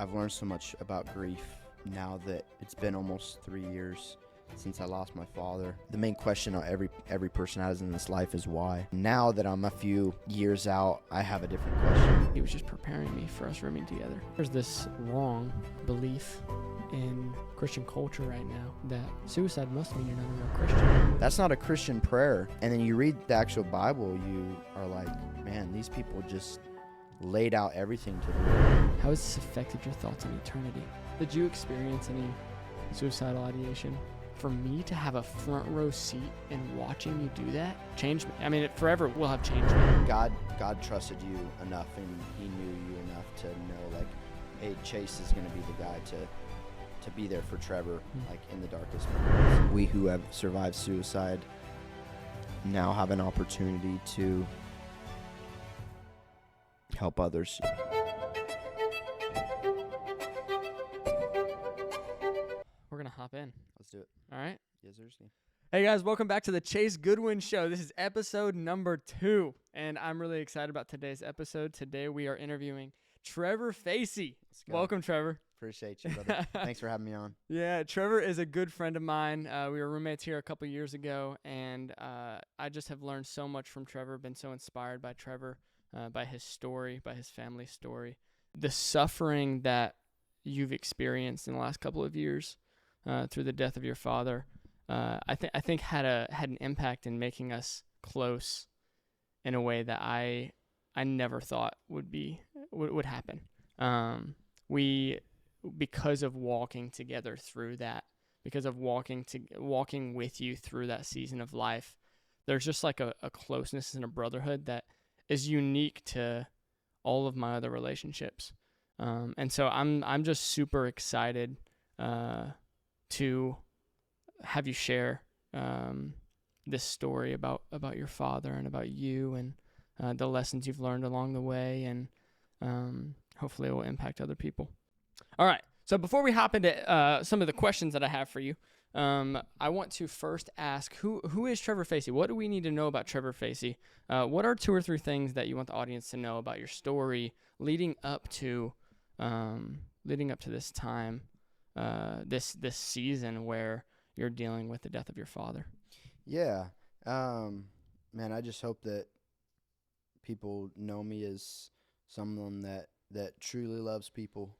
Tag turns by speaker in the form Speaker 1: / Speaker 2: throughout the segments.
Speaker 1: I've learned so much about grief now that it's been almost 3 years since I lost my father. The main question every person has in this life is why. Now that I'm a few years out, I have a different question.
Speaker 2: He was just preparing me for us rooming together. There's this wrong belief in Christian culture right now that suicide must mean you're not a real Christian.
Speaker 1: That's not a Christian prayer. And then you read the actual Bible, you are like, man, these people just laid out everything to the Lord.
Speaker 2: How has this affected your thoughts on eternity? Did you experience any suicidal ideation? For me to have a front row seat in watching you do that changed me. I mean, it forever will have changed me.
Speaker 1: God trusted you enough, and he knew you enough to know, like, hey, Chase is going to be the guy to be there for Trevor, like, in the darkest moments. We who have survived suicide now have an opportunity to help others.
Speaker 2: We're going to hop in.
Speaker 1: Let's do it.
Speaker 2: All right?
Speaker 1: Yes, seriously.
Speaker 2: Hey guys, welcome back to the Chase Goodwin Show. This is episode number 2, and I'm really excited about today's episode. Today we are interviewing Trever Facey. Welcome, Trevor.
Speaker 1: Appreciate you, brother. Thanks for having me on.
Speaker 2: Yeah, Trevor is a good friend of mine. We were roommates here a couple years ago, and I just have learned so much from Trevor, been so inspired by Trevor, by his story, by his family story. The suffering that you've experienced in the last couple of years through the death of your father, I think had an impact in making us close in a way that I never thought would happen. Because of walking together through that, because of walking with you through that season of life, there's just like a closeness and a brotherhood that is unique to all of my other relationships. And so I'm just super excited to have you share this story about your father and about you and the lessons you've learned along the way, and hopefully it will impact other people. All right, so before we hop into some of the questions that I have for you, I want to first ask, who is Trever Facey? What do we need to know about Trever Facey? What are 2 or 3 things that you want the audience to know about your story leading up to this time, this season where you're dealing with the death of your father?
Speaker 1: Yeah, man, I just hope that people know me as someone that truly loves people,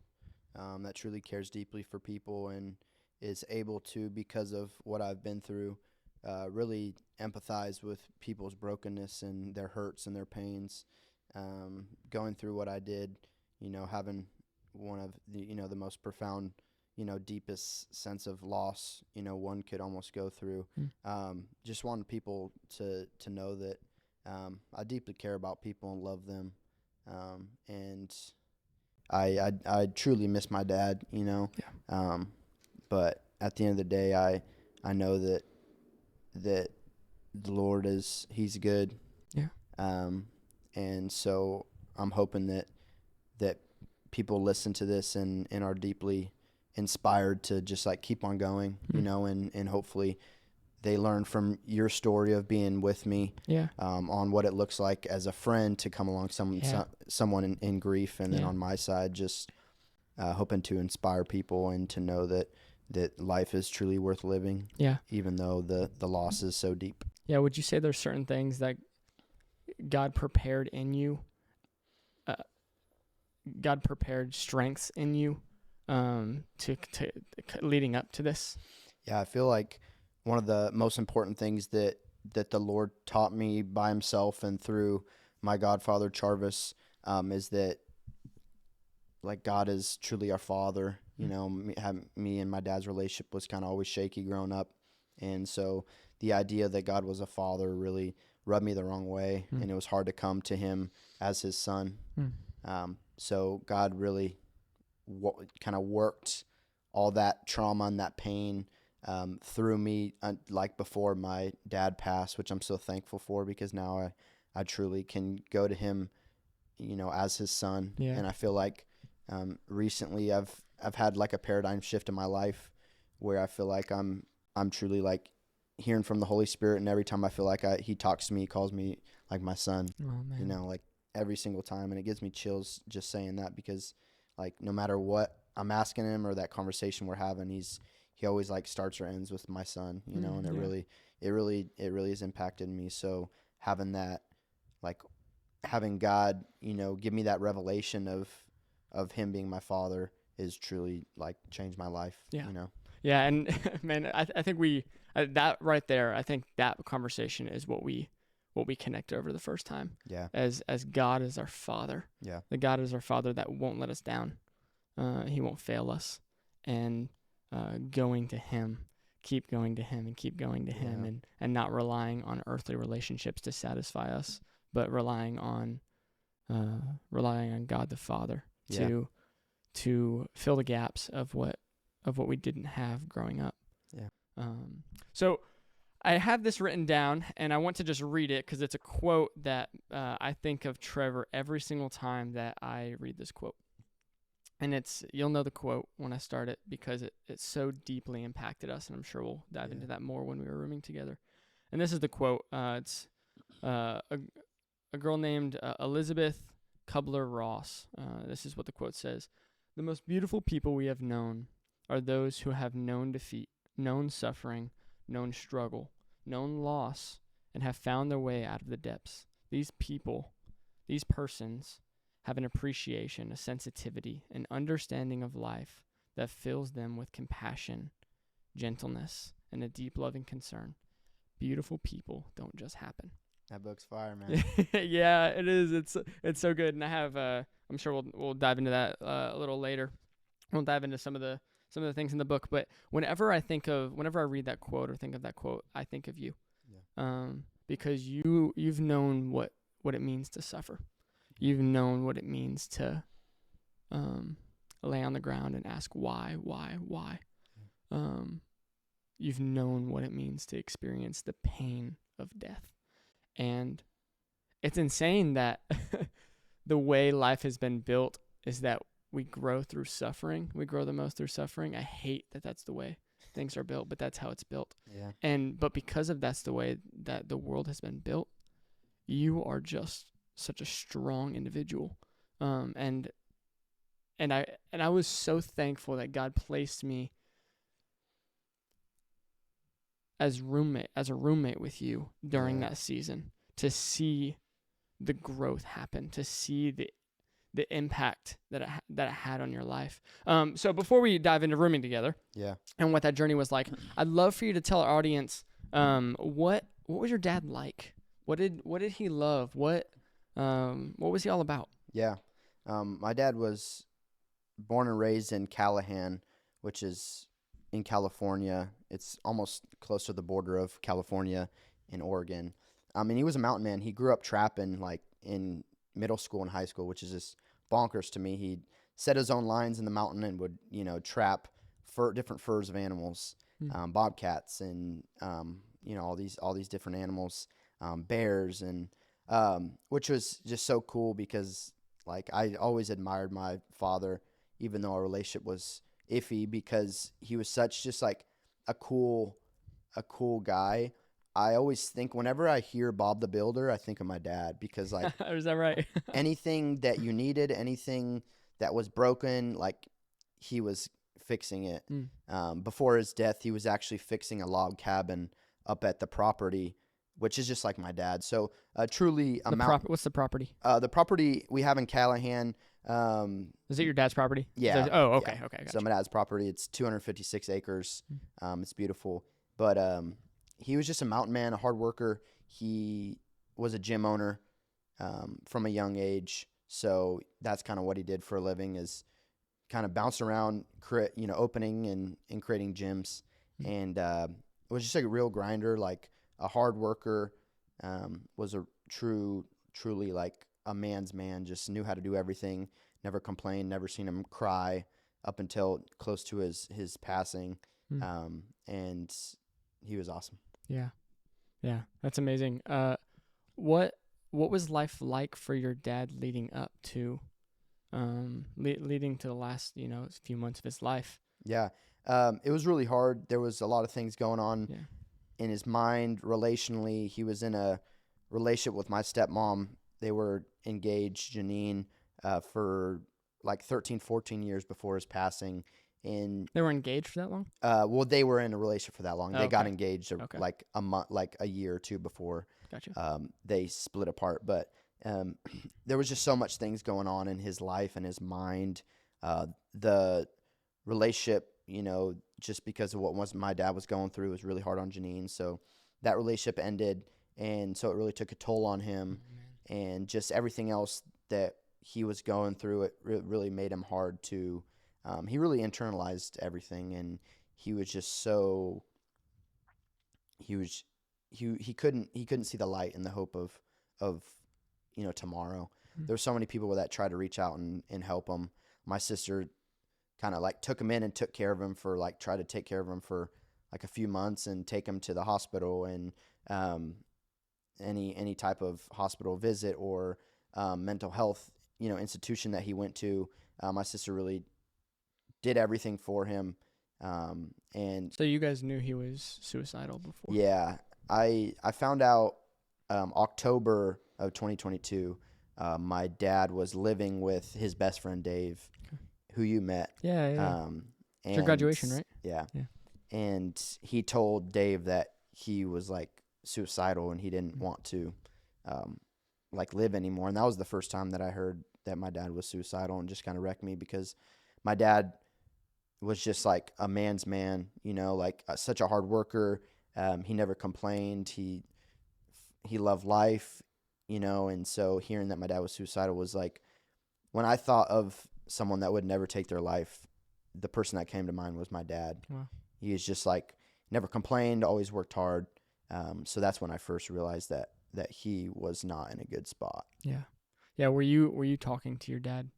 Speaker 1: that truly cares deeply for people, and is able to, because of what I've been through, really empathize with people's brokenness and their hurts and their pains. Going through what I did, having one of the most profound, deepest sense of loss, one could almost go through. Just wanted people to know that I deeply care about people and love them. And I truly miss my dad,
Speaker 2: Yeah.
Speaker 1: But at the end of the day, I know that the Lord he's good.
Speaker 2: Yeah.
Speaker 1: And so I'm hoping that people listen to this and are deeply inspired to just like keep on going, and hopefully they learn from your story of being with me, on what it looks like as a friend to come along someone in grief, and then on my side, just hoping to inspire people and to know that life is truly worth living, even though the loss is so deep.
Speaker 2: Yeah, would you say there's certain things that God prepared in you, God prepared strengths in you to leading up to this?
Speaker 1: Yeah, I feel like one of the most important things that the Lord taught me by himself and through my godfather Jarvis, is that, like, God is truly our father. Me and my dad's relationship was kind of always shaky growing up, and so the idea that God was a father really rubbed me the wrong way, and it was hard to come to him as his son. So God really kind of worked all that trauma and that pain through me, like before my dad passed, which I'm so thankful for, because now I truly can go to him, as his son.
Speaker 2: Yeah.
Speaker 1: And I feel like recently I've had like a paradigm shift in my life where I feel like I'm truly like hearing from the Holy Spirit, and every time I feel like he talks to me, he calls me like my son.
Speaker 2: Oh, man.
Speaker 1: Like every single time, and it gives me chills just saying that, because Like no matter what I'm asking him or that conversation we're having, he always like starts or ends with my son, you know, and it really has impacted me. So having that, like having God, you know, give me that revelation of him being my father is truly like changed my life,
Speaker 2: Yeah.
Speaker 1: you know?
Speaker 2: Yeah. And man, I think that right there, I think that conversation is what we connect over the first time.
Speaker 1: Yeah.
Speaker 2: As God is our Father.
Speaker 1: Yeah.
Speaker 2: The God is our Father that won't let us down. He won't fail us. And going to him, keep going to him and keep going to him, and not relying on earthly relationships to satisfy us, but relying on God the Father to fill the gaps of what we didn't have growing up.
Speaker 1: Yeah.
Speaker 2: So I have this written down, and I want to just read it because it's a quote that I think of Trever every single time that I read this quote. And you'll know the quote when I start it because it so deeply impacted us, and I'm sure we'll dive into that more when we were rooming together. And this is the quote. It's a girl named Elizabeth Kubler-Ross. This is what the quote says. "The most beautiful people we have known are those who have known defeat, known suffering, known struggle, known loss, and have found their way out of the depths. These persons, have an appreciation, a sensitivity, an understanding of life that fills them with compassion, gentleness, and a deep loving concern. Beautiful people don't just happen."
Speaker 1: That book's fire, man.
Speaker 2: Yeah, it is. It's so good, and I have. I'm sure we'll dive into that a little later. We'll dive into some of the things in the book. But whenever I read that quote or think of that quote, I think of you. Yeah. Because you've known what it means to suffer. You've known what it means to lay on the ground and ask why. You've known what it means to experience the pain of death. And it's insane that the way life has been built is that we grow through suffering. We grow the most through suffering. I hate that that's the way things are built, but that's how it's built. Yeah. But because of that's the way that the world has been built, you are just such a strong individual. And I was so thankful that God placed me as a roommate with you during that season, to see the growth happen, to see the impact that it had on your life. So before we dive into rooming together, and what that journey was like, I'd love for you to tell our audience, what was your dad like? What did he love? What was he all about?
Speaker 1: Yeah. My dad was born and raised in Callahan, which is in California. It's almost close to the border of California and Oregon. And he was a mountain man. He grew up trapping like in middle school and high school, which is just bonkers to me. He'd set his own lines in the mountain and would, trap different furs of animals, bobcats and, all these different animals, bears, and which was just so cool because like I always admired my father, even though our relationship was iffy, because he was such just like a cool guy. I always think whenever I hear Bob the Builder, I think of my dad because like
Speaker 2: is that right?
Speaker 1: anything that you needed, anything that was broken, like he was fixing it. Before his death, he was actually fixing a log cabin up at the property, which is just like my dad. So truly a mountain.
Speaker 2: What's the property?
Speaker 1: The property we have in Callahan.
Speaker 2: Is it your dad's property?
Speaker 1: Yeah.
Speaker 2: Okay.
Speaker 1: Yeah.
Speaker 2: Okay. Gotcha.
Speaker 1: So my dad's property, it's 256 acres. It's beautiful. But he was just a mountain man, a hard worker. He was a gym owner from a young age. So that's kind of what he did for a living, is kind of bounce around, opening and creating gyms. And was just like a real grinder, like a hard worker, was a truly like a man's man, just knew how to do everything, never complained, never seen him cry up until close to his passing. And he was awesome.
Speaker 2: Yeah, that's amazing. What was life like for your dad leading up to leading to the last few months of his life? Yeah.
Speaker 1: It was really hard. There was a lot of things going on in his mind relationally. He was in a relationship with my stepmom. They were engaged, Janine, for like 13, 14 years before his passing. And
Speaker 2: They were engaged for that long?
Speaker 1: well, they were in a relationship for that long. They got
Speaker 2: Okay.
Speaker 1: engaged
Speaker 2: Okay.
Speaker 1: like a month, like a year or two before
Speaker 2: Gotcha.
Speaker 1: they split apart. But there was just so much things going on in his life and his mind. The relationship, just because of what my dad was going through, was really hard on Janine. So that relationship ended, and so it really took a toll on him, and just everything else that he was going through. It really made him hard to. He really internalized everything, and he was just so. He couldn't see the light and the hope of tomorrow. There were so many people that tried to reach out and help him. My sister kind of like took him in and took care of him for like tried to take care of him for like a few months and take him to the hospital and any type of hospital visit or mental health institution that he went to. My sister really did everything for him. And
Speaker 2: So you guys knew he was suicidal before?
Speaker 1: yeah, I found out October of 2022. My dad was living with his best friend Dave, who you met.
Speaker 2: Yeah. It's your graduation, right?
Speaker 1: Yeah.
Speaker 2: Yeah.
Speaker 1: And he told Dave that he was like suicidal and he didn't want to like live anymore. And that was the first time that I heard that my dad was suicidal, and just kind of wrecked me because my dad was just like a man's man, like such a hard worker. He never complained. He loved life, and so hearing that my dad was suicidal was like, when I thought of someone that would never take their life, the person that came to mind was my dad.
Speaker 2: Wow.
Speaker 1: He was just like, never complained, always worked hard. So that's when I first realized that he was not in a good spot.
Speaker 2: Yeah. Yeah. Were you talking to your dad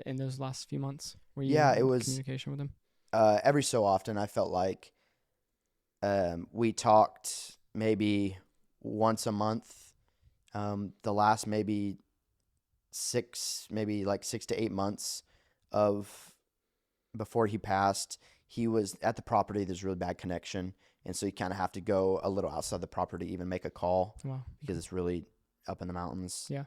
Speaker 2: in those last few months? Were you
Speaker 1: Yeah,
Speaker 2: in
Speaker 1: it was
Speaker 2: communication with him?
Speaker 1: every so often. I felt like we talked maybe once a month. The last maybe 6 to 8 months of before he passed, he was at the property. There's really bad connection, and so you kind of have to go a little outside the property to even make a call.
Speaker 2: Wow.
Speaker 1: Because it's really up in the mountains.
Speaker 2: Yeah.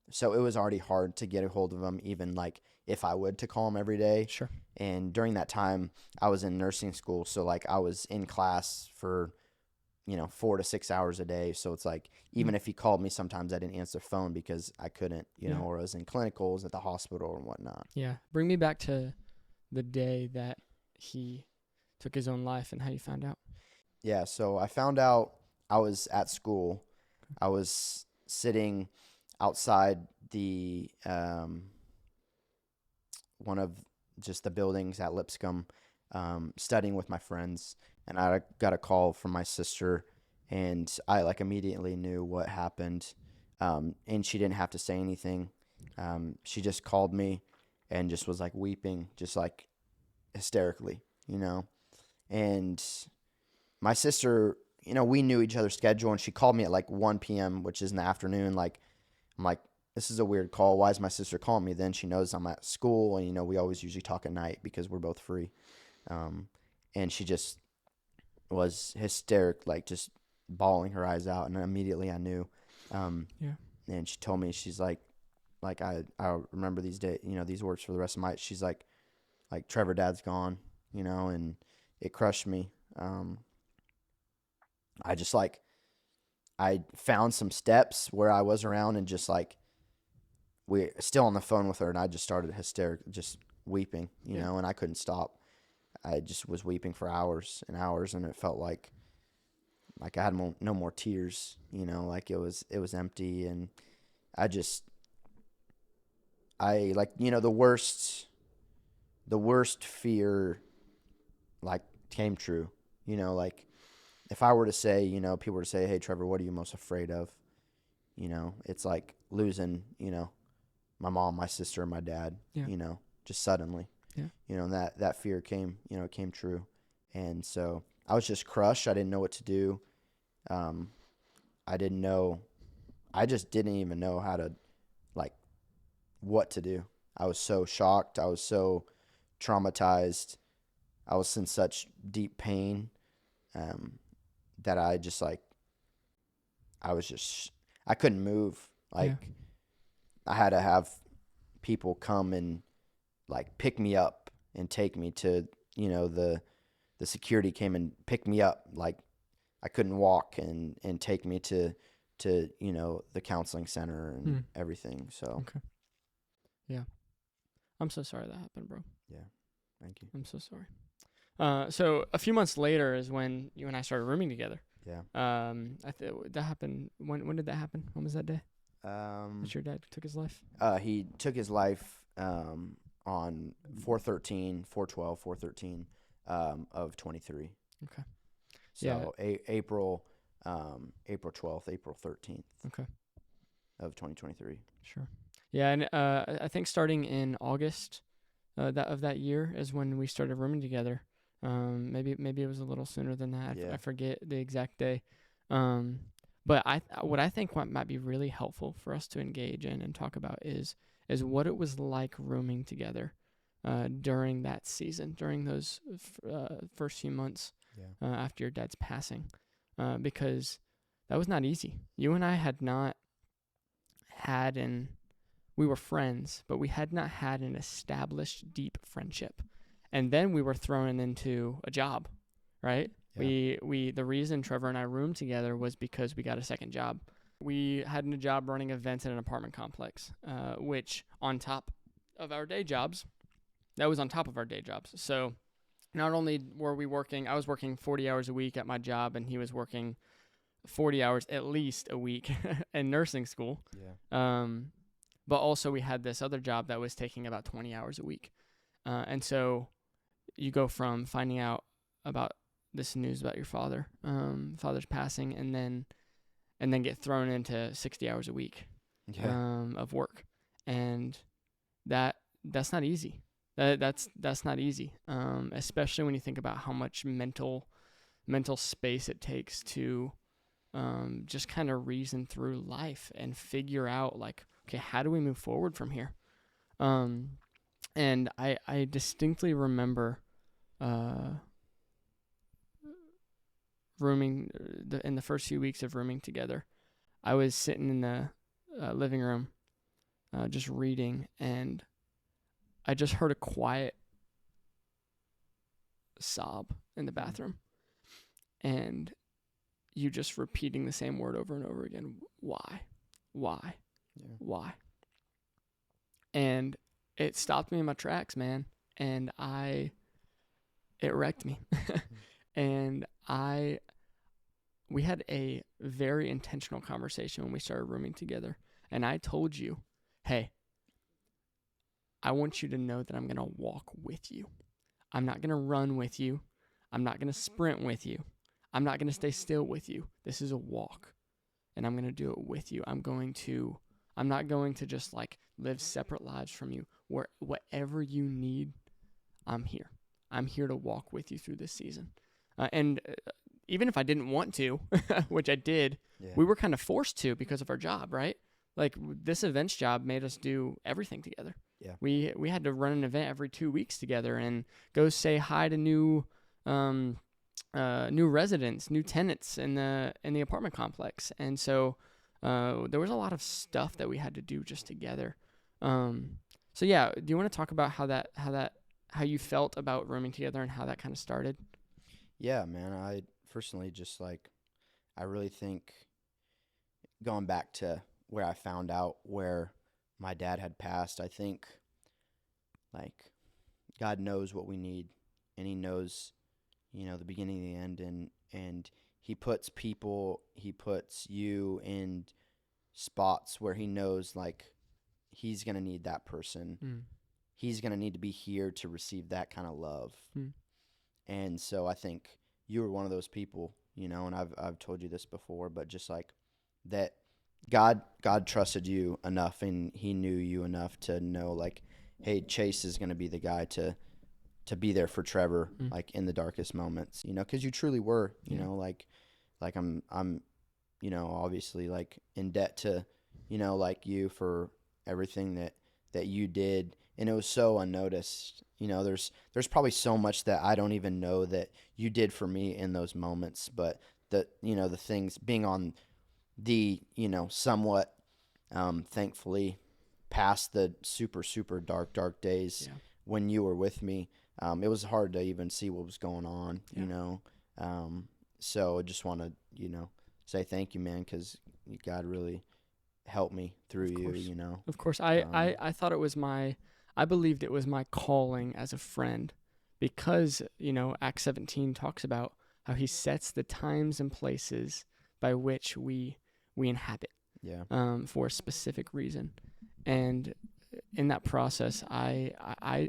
Speaker 1: So it was already hard to get a hold of him, even like if I would to call him every day.
Speaker 2: Sure.
Speaker 1: And during that time, I was in nursing school, so like I was in class for 4 to 6 hours a day. So it's like even if he called me, sometimes I didn't answer the phone because I couldn't, or I was in clinicals at the hospital and whatnot.
Speaker 2: Yeah. Bring me back to the day that he took his own life and how you found out.
Speaker 1: Yeah, so I found out I was at school. I was sitting outside the one of just the buildings at Lipscomb, studying with my friends, and I got a call from my sister, and I like immediately knew what happened, and she didn't have to say anything. She just called me and just was like weeping, just like hysterically, and my sister, we knew each other's schedule, and she called me at like 1 p.m., which is in the afternoon. Like, I'm like, this is a weird call. Why is my sister calling me? Then she knows I'm at school, and, we always usually talk at night because we're both free. And she just was hysteric, like just bawling her eyes out. And immediately I knew.
Speaker 2: Yeah.
Speaker 1: And she told me, she's like I remember these days, these words for the rest of my, she's like Trevor, Dad's gone, and it crushed me. I just I found some steps where I was around and just we still on the phone with her, and I just started just weeping, and I couldn't stop. I just was weeping for hours and hours, and it felt like I had no more tears, like it was empty. And the worst fear came true, if I were to say, people were to say, hey, Trevor, what are you most afraid of? It's like losing, my mom, my sister, and my dad, just suddenly.
Speaker 2: Yeah.
Speaker 1: And that fear came true. And so I was just crushed. I didn't know what to do. I just didn't even know how to, what to do. I was so shocked. I was so traumatized. I was in such deep pain. That I just I couldn't move. I had to have people come and like pick me up and take me to, the security came and picked me up. Like I couldn't walk and take me to, the counseling center and everything. So,
Speaker 2: Okay. Yeah. I'm so sorry that happened, bro.
Speaker 1: yeah, thank you.
Speaker 2: I'm so sorry. So a few months later is when you and I started rooming together.
Speaker 1: Yeah.
Speaker 2: That happened. When did that happen? When was that day that your dad took his life?
Speaker 1: He took his life on 4/13 of 23.
Speaker 2: Okay.
Speaker 1: So April 12th, April 13th.
Speaker 2: Okay.
Speaker 1: Of 2023.
Speaker 2: Sure. Yeah, and I think starting in August of that year is when we started rooming together. Maybe it was a little sooner than that.
Speaker 1: Yeah.
Speaker 2: I forget the exact day. But what I think might be really helpful for us to engage in and talk about is what it was like rooming together during that season, during those first few months after your dad's passing, because that was not easy. You and I had not had we were friends, but we had not had an established deep friendship. And then we were thrown into a job, right? Yeah. The reason Trevor and I roomed together was because we got a second job. We had a job running events in an apartment complex, which on top of our day jobs, that was on top of our day jobs. So not only were we working, I was working 40 hours a week at my job, and he was working 40 hours at least a week in nursing school. Yeah. But also we had this other job that was taking about 20 hours a week. And so you go from finding out about this news about your father's passing, and then get thrown into 60 hours a week of work. And that's not easy. That's not easy. Especially when you think about how much mental space it takes to just kind of reason through life and figure out, like, okay, how do we move forward from here? And I distinctly remember rooming in the first few weeks of rooming together. I was sitting in the living room just reading, and I just heard a quiet sob in the bathroom, and you just repeating the same word over and over again. Why? Yeah. Why? And it stopped me in my tracks, man. And it wrecked me. And we had a very intentional conversation when we started rooming together. And I told you, hey, I want you to know that I'm going to walk with you. I'm not going to run with you. I'm not going to sprint with you. I'm not going to stay still with you. This is a walk, and I'm going to do it with you. I'm not going to just like live separate lives from you. Whatever you need, I'm here. I'm here to walk with you through this season. And even if I didn't want to, which I did, we were kind of forced to because of our job, right? Like this events job made us do everything together. Yeah. We had to run an event every 2 weeks together and go say hi to new residents, new tenants in the apartment complex. And so there was a lot of stuff that we had to do just together. So yeah, do you want to talk about how you felt about rooming together and how that kind of started?
Speaker 1: Yeah, man. I personally just I really think going back to where I found out where my dad had passed, I think God knows what we need, and he knows, the beginning and the end, and he puts you in spots where he knows he's going to need that person. He's going to need to be here to receive that kind of love. And so I think you were one of those people, and I've told you this before, but just that God trusted you enough, and he knew you enough to know hey, Chase is going to be the guy to be there for Trevor, in the darkest moments, because you truly were, I'm obviously in debt to, you for everything that you did. And it was so unnoticed. There's probably so much that I don't even know that you did for me in those moments, but the things being on the, somewhat, thankfully past the super, super dark days. when you were with me, it was hard to even see what was going on, you know. So I just want to, say thank you, man, because God really helped me through you, you know.
Speaker 2: Of course, I thought it was I believed it was my calling as a friend, because, Acts 17 talks about how he sets the times and places by which we inhabit,
Speaker 1: Yeah.
Speaker 2: for a specific reason. And in that process, I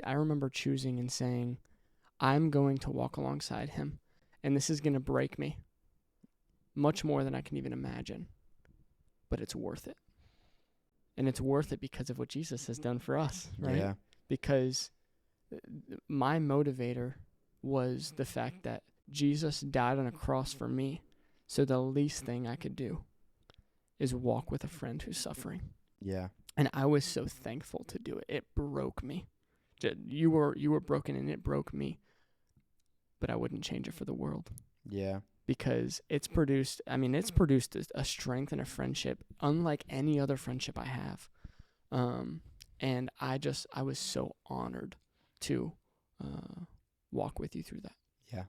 Speaker 2: remember choosing and saying, I'm going to walk alongside him, and this is going to break me much more than I can even imagine, but it's worth it. And it's worth it because of what Jesus has done for us, right?
Speaker 1: Yeah.
Speaker 2: Because my motivator was the fact that Jesus died on a cross for me, so the least thing I could do is walk with a friend who's suffering.
Speaker 1: Yeah.
Speaker 2: And I was so thankful to do it. It broke me. You were broken, and it broke me. But I wouldn't change it for the world. Yeah. Because it's produced a strength and a friendship unlike any other friendship I have. And I was so honored to walk with you through that.
Speaker 1: Yeah.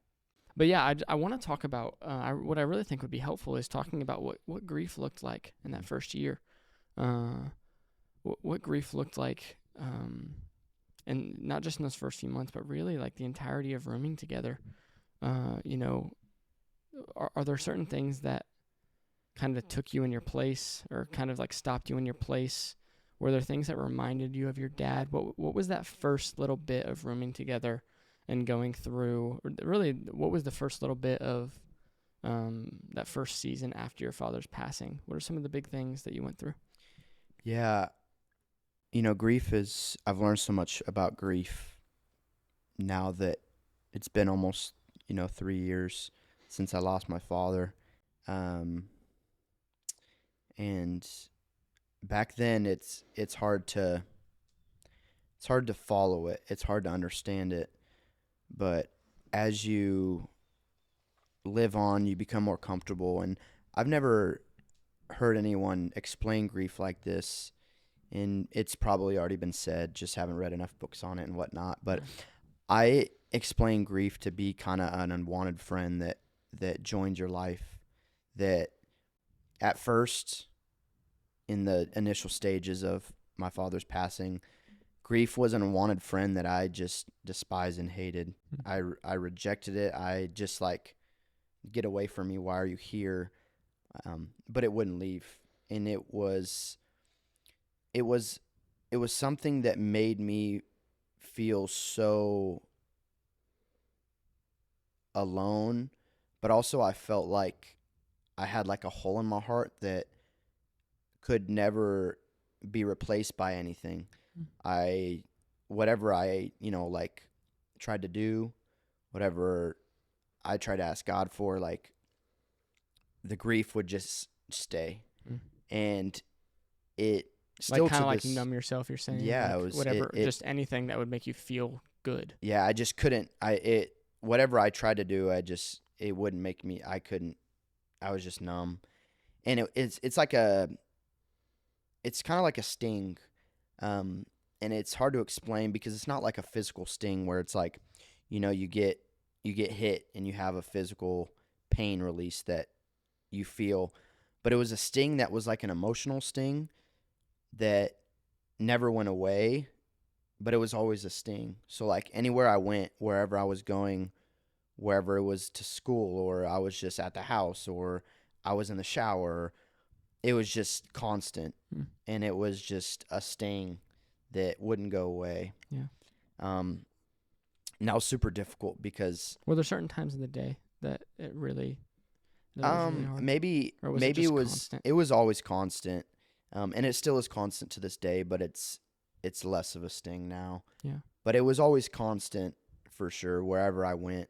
Speaker 2: But yeah, I want to talk about what I really think would be helpful is talking about what grief looked like in that first year. What grief looked like, and not just in those first few months, but really like the entirety of rooming together. Are there certain things that kind of took you in your place, or kind of like stopped you in your place? Were there things that reminded you of your dad? What was that first little bit of rooming together and going through, or really, what was the first little bit of that first season after your father's passing? What are some of the big things that you went through?
Speaker 1: Yeah. Grief I've learned so much about grief now that it's been almost, 3 years since I lost my father. And back then it's hard to follow it. It's hard to understand it. But as you live on, you become more comfortable. And I've never heard anyone explain grief like this, and it's probably already been said, just haven't read enough books on it and whatnot. But I explain grief to be kind of an unwanted friend that joins your life, that at first, in the initial stages of my father's passing, grief was an unwanted friend that I just despised and hated. I rejected it. I just get away from me. Why are you here? But it wouldn't leave. And it was something that made me feel so alone, but also I felt like I had a hole in my heart that could never be replaced by anything. Whatever I tried to do, whatever I tried to ask God for, the grief would just stay. And it still
Speaker 2: kind of like numb yourself, you're saying?
Speaker 1: Yeah, it was
Speaker 2: whatever, just anything that would make you feel good.
Speaker 1: Yeah, I just couldn't. Whatever I tried to do, it wouldn't make me. I couldn't. I was just numb, and it's kind of like a sting, and it's hard to explain because it's not like a physical sting where it's you get hit and you have a physical pain release that you feel, but it was a sting that was like an emotional sting that never went away, but it was always a sting. So anywhere I went, wherever I was going, wherever it was to school, or I was just at the house, or I was in the shower, it was just constant. And it was just a sting that wouldn't go away.
Speaker 2: Yeah.
Speaker 1: Now super difficult because
Speaker 2: were there certain times of the day that it really was really hard?
Speaker 1: maybe it was always constant. And it still is constant to this day, but it's less of a sting now.
Speaker 2: Yeah.
Speaker 1: But it was always constant for sure. Wherever I went,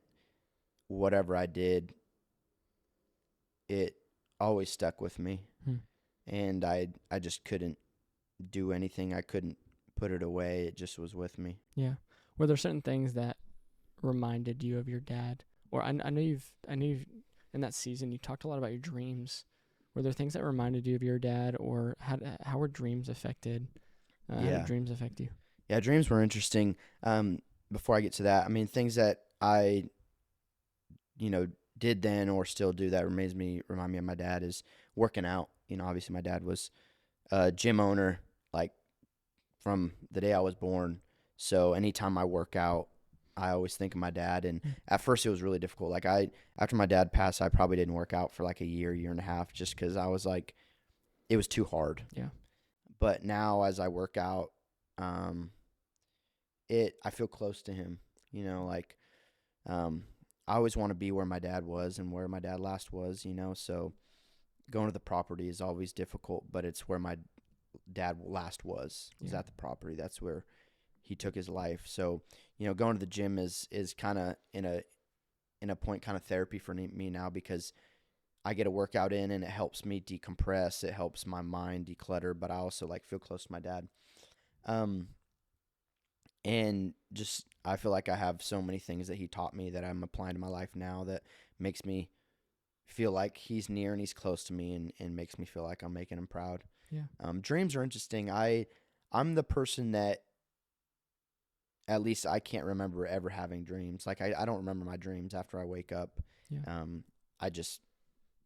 Speaker 1: whatever I did, it always stuck with me. And I just couldn't do anything. I couldn't put it away. It just was with me.
Speaker 2: Yeah. Were there certain things that reminded you of your dad? Or I know you've in that season you talked a lot about your dreams. Were there things that reminded you of your dad, or how were dreams affected? How did dreams affect you?
Speaker 1: Yeah, dreams were interesting. Before I get to that, I mean, things that I, you know, did then or still do that remind me of my dad is working out. You know, obviously my dad was a gym owner, like from the day I was born. So anytime I work out, I always think of my dad. And at first it was really difficult. Like after my dad passed, I probably didn't work out for like a year and a half, just because I was like, it was too hard.
Speaker 2: Yeah.
Speaker 1: But now as I work out, um, I feel close to him. You know, like um, I always want to be where my dad was and where my dad last was. You know, so going to the property is always difficult, but it's where my dad last was
Speaker 2: Yeah.
Speaker 1: at the property. That's where he took his life. So, you know, going to the gym is kind of in a point kind of therapy for me now, because I get a workout in and it helps me decompress. It helps my mind declutter, but I also like feel close to my dad. Um, and just I feel like I have so many things that he taught me that I'm applying to my life now that makes me feel like he's near and he's close to me, and makes me feel like I'm making him proud.
Speaker 2: Yeah.
Speaker 1: Dreams are interesting. I'm the person that, at least I can't remember ever having dreams. Like I don't remember my dreams after I wake up.
Speaker 2: Yeah.
Speaker 1: I just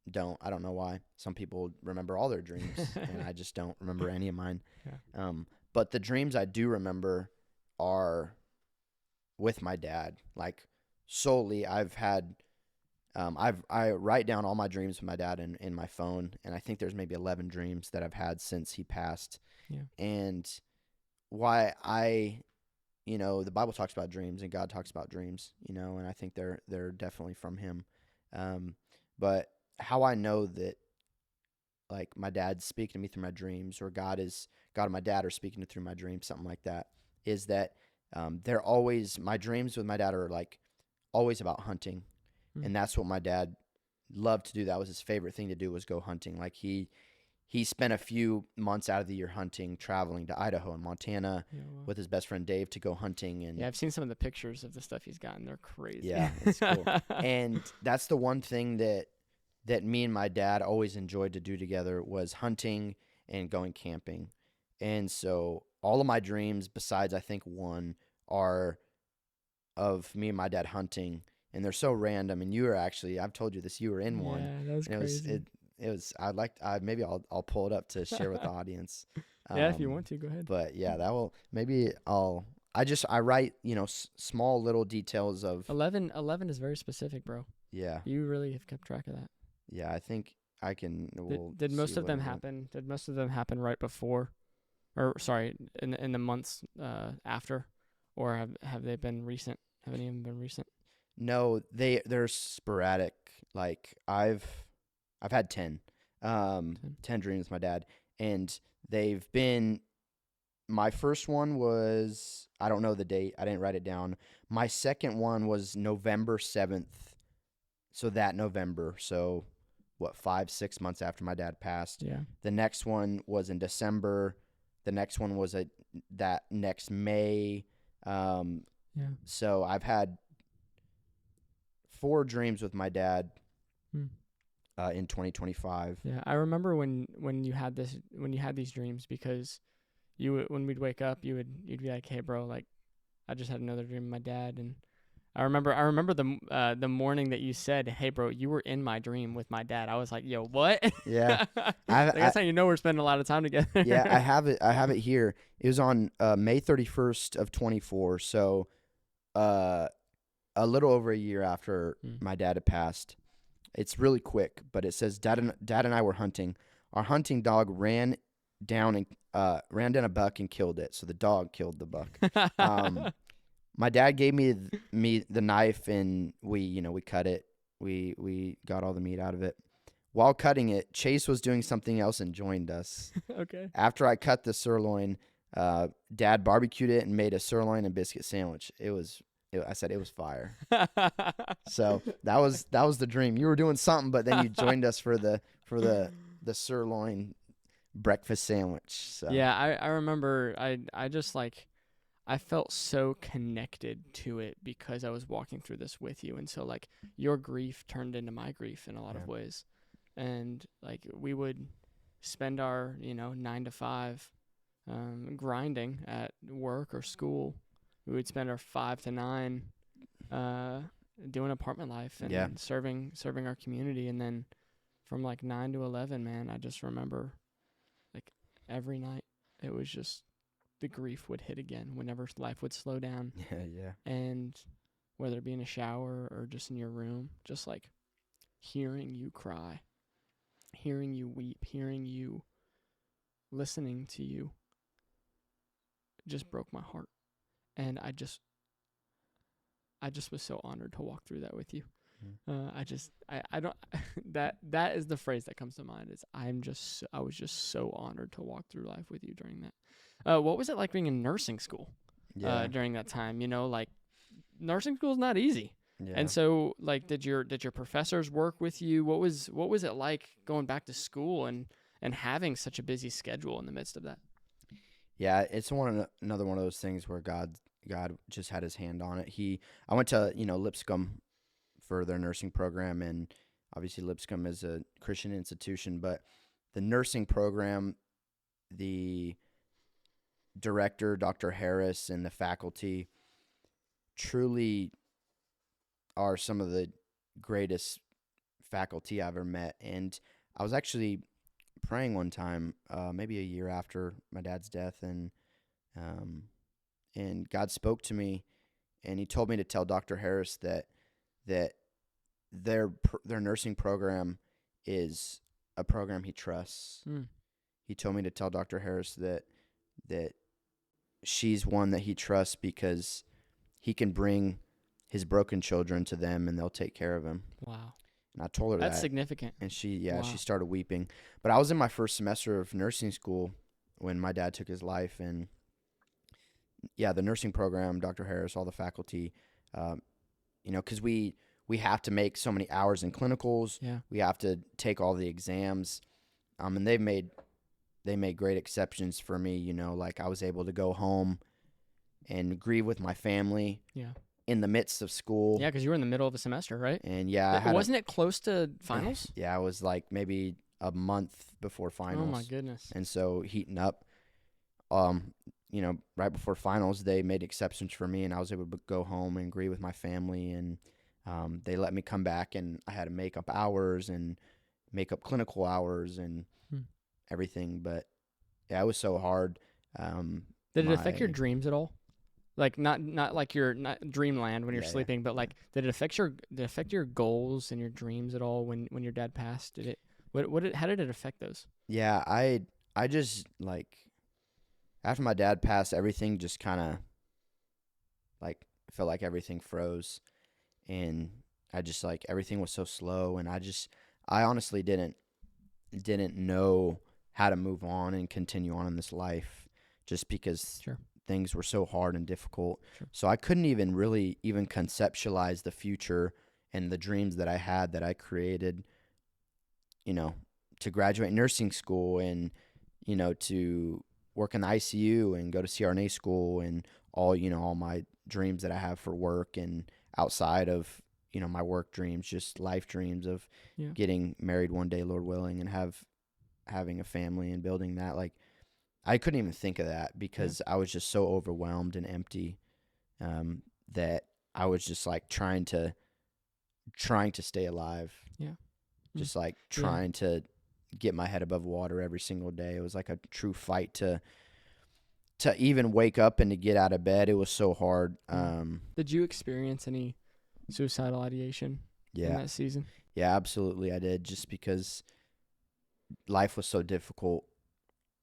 Speaker 1: don't. I don't know why. Some people remember all their dreams, and I just don't remember any of mine.
Speaker 2: Yeah.
Speaker 1: But the dreams I do remember are with my dad. Like solely, I've had. I write down all my dreams with my dad in my phone, and I think there's maybe 11 dreams that I've had since he passed.
Speaker 2: Yeah.
Speaker 1: And why you know, the Bible talks about dreams and God talks about dreams, you know, and I think they're definitely from him. But how I know that, like, my dad's speaking to me through my dreams, or God and my dad are speaking through my dreams, something like that, is that they're always, my dreams with my dad are like always about hunting. And that's what my dad loved to do. That was his favorite thing to do, was go hunting. Like he spent a few months out of the year hunting, traveling to Idaho and Montana with his best friend Dave to go hunting. And
Speaker 2: yeah, I've seen some of the pictures of the stuff he's gotten. They're crazy.
Speaker 1: yeah, it's cool. And that's the one thing that me and my dad always enjoyed to do together, was hunting and going camping. And so all of my dreams, besides I think one, are of me and my dad hunting. And they're so random. And you were actually, I've told you this, you were in one.
Speaker 2: Yeah, that was crazy.
Speaker 1: It was, maybe I'll pull it up to share with the audience.
Speaker 2: Yeah, if you want to, go ahead.
Speaker 1: But yeah, I write, you know, small little details of
Speaker 2: 11 is very specific, bro.
Speaker 1: Yeah.
Speaker 2: You really have kept track of that.
Speaker 1: Yeah, I think I can.
Speaker 2: Did most of them happen? Did most of them happen right before, or sorry, in the months after, or have they been recent? Have any of them been recent?
Speaker 1: No, they're sporadic. Like I've had 10 dreams with my dad, and they've been. My first one was, I don't know the date. I didn't write it down. My second one was November 7th. So that November. So what, 5-6 months after my dad passed.
Speaker 2: Yeah.
Speaker 1: The next one was in December. The next one was that next May.
Speaker 2: Yeah.
Speaker 1: So I've had 4 dreams with my dad in 2025.
Speaker 2: Yeah, I remember when you had these dreams, because when we'd wake up, you'd be like, "Hey, bro, like I just had another dream with my dad." And I remember the morning that you said, "Hey, bro, you were in my dream with my dad." I was like, "Yo, what?"
Speaker 1: Yeah,
Speaker 2: that's how you know we're spending a lot of time together.
Speaker 1: Yeah, I have it here. It was on May 31st of 24. So, a little over a year after my dad had passed. It's really quick, but it says, Dad and I were hunting. Our hunting dog ran down a buck and killed it. So the dog killed the buck. My dad gave me the knife, and we cut it. We got all the meat out of it. While cutting it, Chase was doing something else and joined us.
Speaker 2: Okay.
Speaker 1: After I cut the sirloin, Dad barbecued it and made a sirloin and biscuit sandwich. I said it was fire. So that was the dream. You were doing something, but then you joined us for the sirloin breakfast sandwich. So.
Speaker 2: Yeah, I remember. I just like, I felt so connected to it because I was walking through this with you, and so like your grief turned into my grief in a lot of ways, and like we would spend our 9 to 5 grinding at work or school. We would spend our 5 to 9 doing apartment life and
Speaker 1: Yeah.
Speaker 2: serving our community. And then from like 9 to 11, man, I just remember like every night it was just the grief would hit again whenever life would slow down.
Speaker 1: Yeah.
Speaker 2: And whether it be in a shower or just in your room, just like hearing you cry, hearing you weep, hearing you, listening to you, just broke my heart. And I just was so honored to walk through that with you. I don't, that is the phrase that comes to mind is I was just so honored to walk through life with you during that. What was it like being in nursing school during that time? You know, like nursing school is not easy.
Speaker 1: Yeah.
Speaker 2: And so like, did your professors work with you? What was it like going back to school and having such a busy schedule in the midst of that?
Speaker 1: Yeah, it's another one of those things where God just had his hand on it. I went to, Lipscomb for their nursing program, and obviously Lipscomb is a Christian institution, but the nursing program, the director, Dr. Harris, and the faculty truly are some of the greatest faculty I've ever met. And I was actually praying one time, maybe a year after my dad's death, and God spoke to me, and he told me to tell Dr. Harris that their nursing program is a program he trusts. He told me to tell Dr. Harris that she's one that he trusts because he can bring his broken children to them and they'll take care of him.
Speaker 2: Wow.
Speaker 1: And I told her
Speaker 2: that's significant.
Speaker 1: And she
Speaker 2: Wow.
Speaker 1: started weeping. But I was in my first semester of nursing school when my dad took his life, and the nursing program, Dr. Harris, all the faculty, because we have to make so many hours in clinicals.
Speaker 2: Yeah.
Speaker 1: We have to take all the exams. And they made great exceptions for me, like I was able to go home and grieve with my family.
Speaker 2: Yeah.
Speaker 1: In the midst of school.
Speaker 2: Yeah, because you were in the middle of a semester, right?
Speaker 1: And
Speaker 2: wasn't it close to finals?
Speaker 1: Yeah, it was like maybe a month before finals.
Speaker 2: Oh my goodness.
Speaker 1: And so heating up, right before finals, they made exceptions for me, and I was able to go home and grieve with my family, and they let me come back, and I had to make up hours and make up clinical hours and everything. But yeah, it was so hard.
Speaker 2: Did it affect your dreams at all? Like not like your dreamland when you're sleeping, but like did it affect your goals and your dreams at all when your dad passed? Did it how did it affect those?
Speaker 1: Yeah, I just like after my dad passed, everything just kind of like felt like everything froze, and I just like everything was so slow, and I honestly didn't know how to move on and continue on in this life just because things were so hard and difficult. So I couldn't even really even conceptualize the future and the dreams that I had that I created, to graduate nursing school and, to work in the ICU and go to CRNA school and all my dreams that I have for work and outside of, my work dreams, just life dreams of getting married one day, Lord willing, and having a family and building that. Like, I couldn't even think of that because I was just so overwhelmed and empty that I was just like trying to stay alive.
Speaker 2: Yeah.
Speaker 1: Just like trying to get my head above water every single day. It was like a true fight to even wake up and to get out of bed. It was so hard.
Speaker 2: Did you experience any suicidal ideation in that season?
Speaker 1: Yeah, absolutely I did, just because life was so difficult.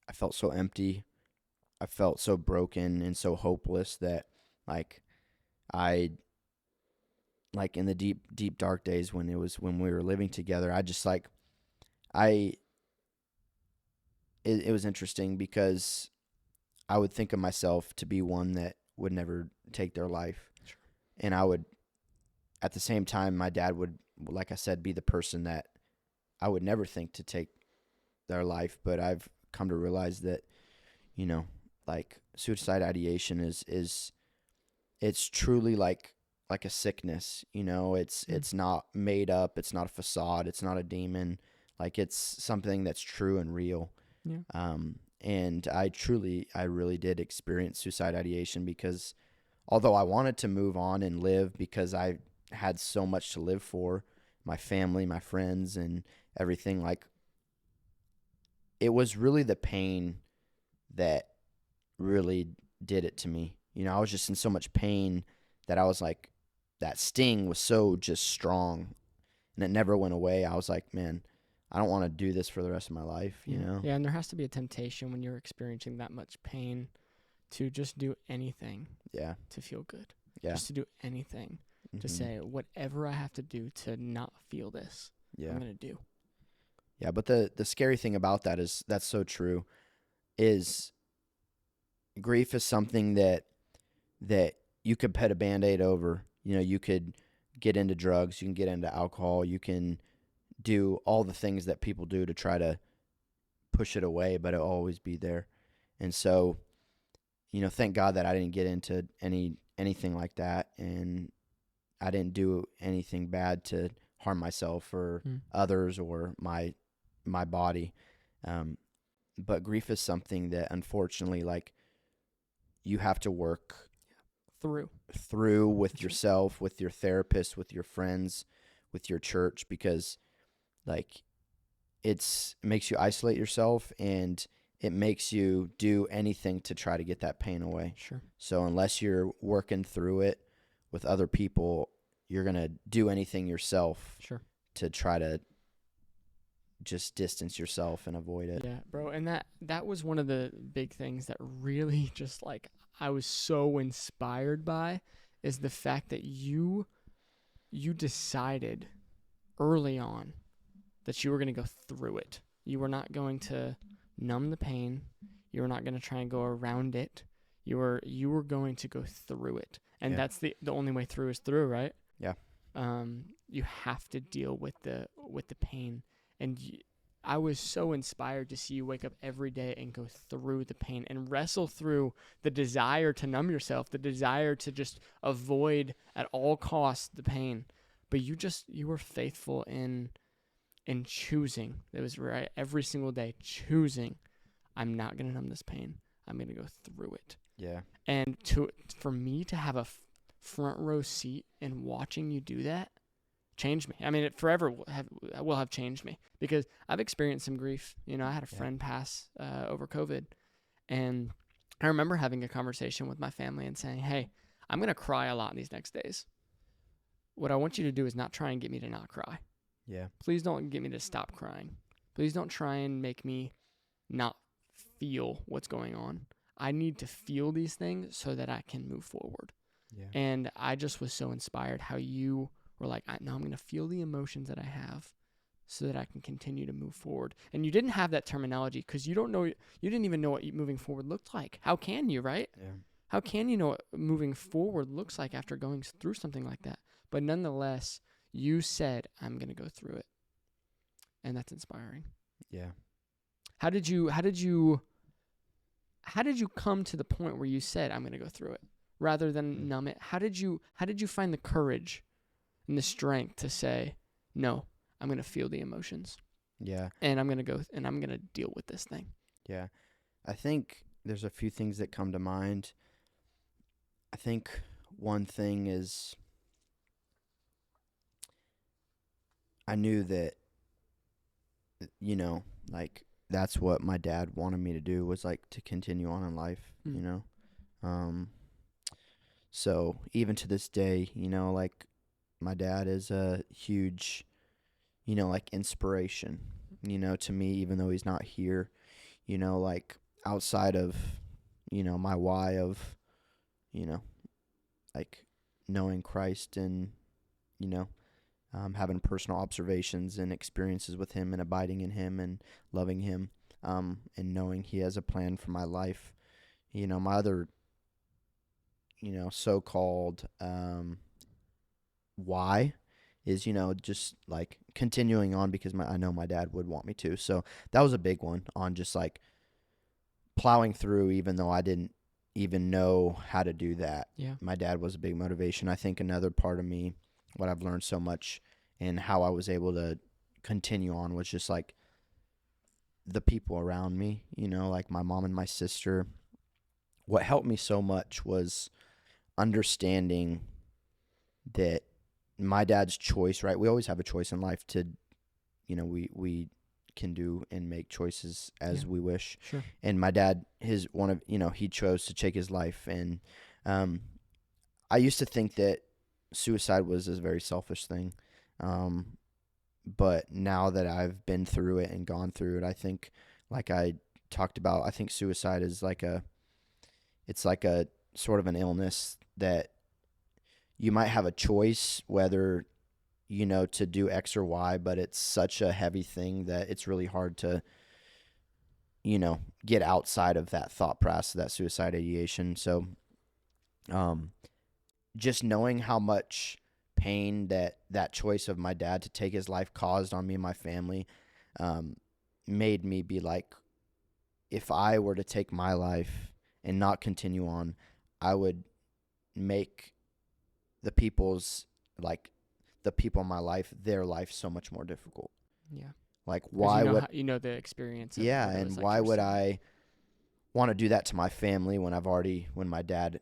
Speaker 1: I felt so empty. I felt so broken and so hopeless that I in the deep dark days when we were living together, I just it was interesting because I would think of myself to be one that would never take their life. Sure. And I would, at the same time, my dad would, like I said, be the person that I would never think to take their life. But I've come to realize that, suicide ideation is it's truly like a sickness, it's not made up. It's not a facade. It's not a demon. Like, it's something that's true and real.
Speaker 2: Yeah.
Speaker 1: And I really did experience suicide ideation, because although I wanted to move on and live, because I had so much to live for, my family, my friends, and everything, like, it was really the pain that really did it to me. I was just in so much pain that I was like, that sting was so just strong, and it never went away. I was like, man, I don't want to do this for the rest of my life, you know?
Speaker 2: Yeah, and there has to be a temptation when you're experiencing that much pain to just do anything to feel good.
Speaker 1: Yeah.
Speaker 2: Just to do anything. To say, whatever I have to do to not feel this, I'm going to do.
Speaker 1: Yeah, but the scary thing about that is, that's so true, is grief is something that you could put a Band-Aid over. You could get into drugs, you can get into alcohol, you can do all the things that people do to try to push it away, but it'll always be there. And so, thank God that I didn't get into anything like that, and I didn't do anything bad to harm myself or others or my body. But grief is something that, unfortunately, like, you have to work through with yourself, with your therapist, with your friends, with your church, because, like, it makes you isolate yourself, and it makes you do anything to try to get that pain away.
Speaker 2: Sure.
Speaker 1: So unless you're working through it with other people, you're going to do anything yourself to try to just distance yourself and avoid it.
Speaker 2: Yeah, bro. And that was one of the big things that really just, like, I was so inspired by, is the fact that you decided early on that you were going to go through it. You were not going to numb the pain. You were not going to try and go around it. You were going to go through it. And that's the only way through is through, right?
Speaker 1: Yeah.
Speaker 2: You have to deal with the pain. And I was so inspired to see you wake up every day and go through the pain and wrestle through the desire to numb yourself, the desire to just avoid at all costs the pain. But you were faithful in choosing. It was right every single day, choosing, I'm not going to numb this pain. I'm going to go through it.
Speaker 1: Yeah.
Speaker 2: And for me to have a front row seat in watching you do that changed me. I mean, it forever will have changed me, because I've experienced some grief. I had a friend pass over COVID, and I remember having a conversation with my family and saying, hey, I'm going to cry a lot these next days. What I want you to do is not try and get me to not cry.
Speaker 1: Yeah.
Speaker 2: Please don't get me to stop crying. Please don't try and make me not feel what's going on. I need to feel these things so that I can move forward.
Speaker 1: Yeah.
Speaker 2: And I just was so inspired how you were like, no, I'm going to feel the emotions that I have so that I can continue to move forward. And you didn't have that terminology because you didn't even know what moving forward looked like. How can you, right?
Speaker 1: Yeah.
Speaker 2: How can you know what moving forward looks like after going through something like that? But nonetheless, you said, I'm going to go through it. And that's inspiring.
Speaker 1: Yeah.
Speaker 2: How did you come to the point where you said, I'm going to go through it rather than numb it? How did you find the courage and the strength to say, no, I'm going to feel the emotions?
Speaker 1: Yeah.
Speaker 2: And I'm going to go and I'm going to deal with this thing.
Speaker 1: Yeah. I think there's a few things that come to mind. I think one thing is, I knew that, like, that's what my dad wanted me to do, was, like, to continue on in life, So even to this day, like, my dad is a huge, like, inspiration, to me, even though he's not here, like, outside of, my why of, like, knowing Christ and, having personal observations and experiences with him and abiding in him and loving him, and knowing he has a plan for my life. My other, so-called why is, just, like, continuing on because I know my dad would want me to. So that was a big one on just, like, plowing through even though I didn't even know how to do that.
Speaker 2: Yeah.
Speaker 1: My dad was a big motivation. I think another part of me, what I've learned so much and how I was able to continue on was just, like, the people around me, like my mom and my sister. What helped me so much was understanding that my dad's choice, right? We always have a choice in life to, we can do and make choices as we wish.
Speaker 2: Sure.
Speaker 1: And my dad, he chose to take his life. And I used to think that suicide was a very selfish thing. But now that I've been through it and gone through it, I think, like I talked about, I think suicide is it's like a sort of an illness that you might have a choice whether, to do X or Y, but it's such a heavy thing that it's really hard to, get outside of that thought process, that suicide ideation. So, just knowing how much pain that choice of my dad to take his life caused on me and my family, made me be like, if I were to take my life and not continue on, I would make the people in my life, their life so much more difficult.
Speaker 2: Yeah.
Speaker 1: Like, why would
Speaker 2: the experience?
Speaker 1: Yeah, and why would I want to do that to my family when my dad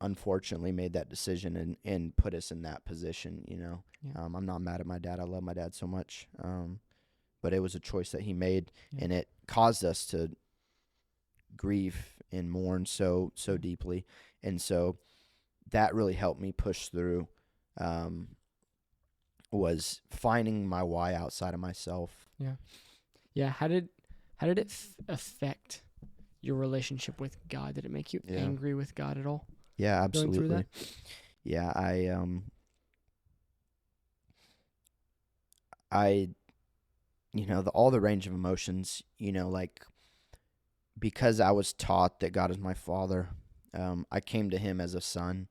Speaker 1: unfortunately made that decision and put us in that position,
Speaker 2: Yeah.
Speaker 1: I'm not mad at my dad. I love my dad so much. But it was a choice that he made, and it caused us to grieve and mourn so deeply. And so that really helped me push through, was finding my why outside of myself.
Speaker 2: Yeah. Yeah. How did it affect your relationship with God? Did it make you angry with God at all?
Speaker 1: Yeah,
Speaker 2: Going through
Speaker 1: absolutely.
Speaker 2: that?
Speaker 1: Yeah, all the range of emotions, like, because I was taught that God is my father, I came to him as a son.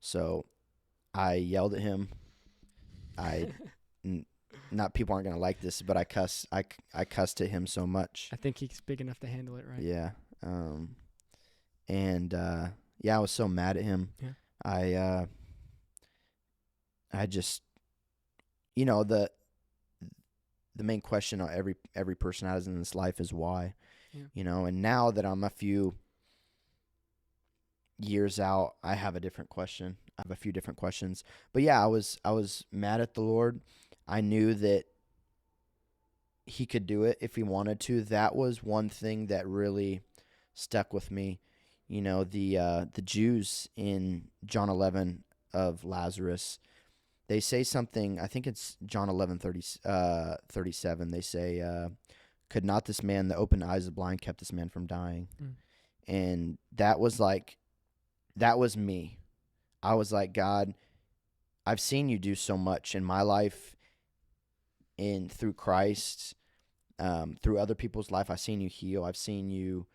Speaker 1: So I yelled at him. Not people aren't going to like this, but I cussed at him so much.
Speaker 2: I think he's big enough to handle it, right?
Speaker 1: Yeah. I was so mad at him.
Speaker 2: Yeah.
Speaker 1: I just, the main question every person has in this life is why.
Speaker 2: Yeah.
Speaker 1: And now that I'm a few years out, I have a different question. I have a few different questions. But yeah, I was mad at the Lord. I knew that he could do it if he wanted to. That was one thing that really stuck with me. The Jews in John 11 of Lazarus, they say something, I think it's John 11:37. They say, could not this man that opened the eyes of the blind kept this man from dying? And that was me. I was like, God, I've seen you do so much in my life, through Christ, through other people's life. I've seen you heal. I've seen you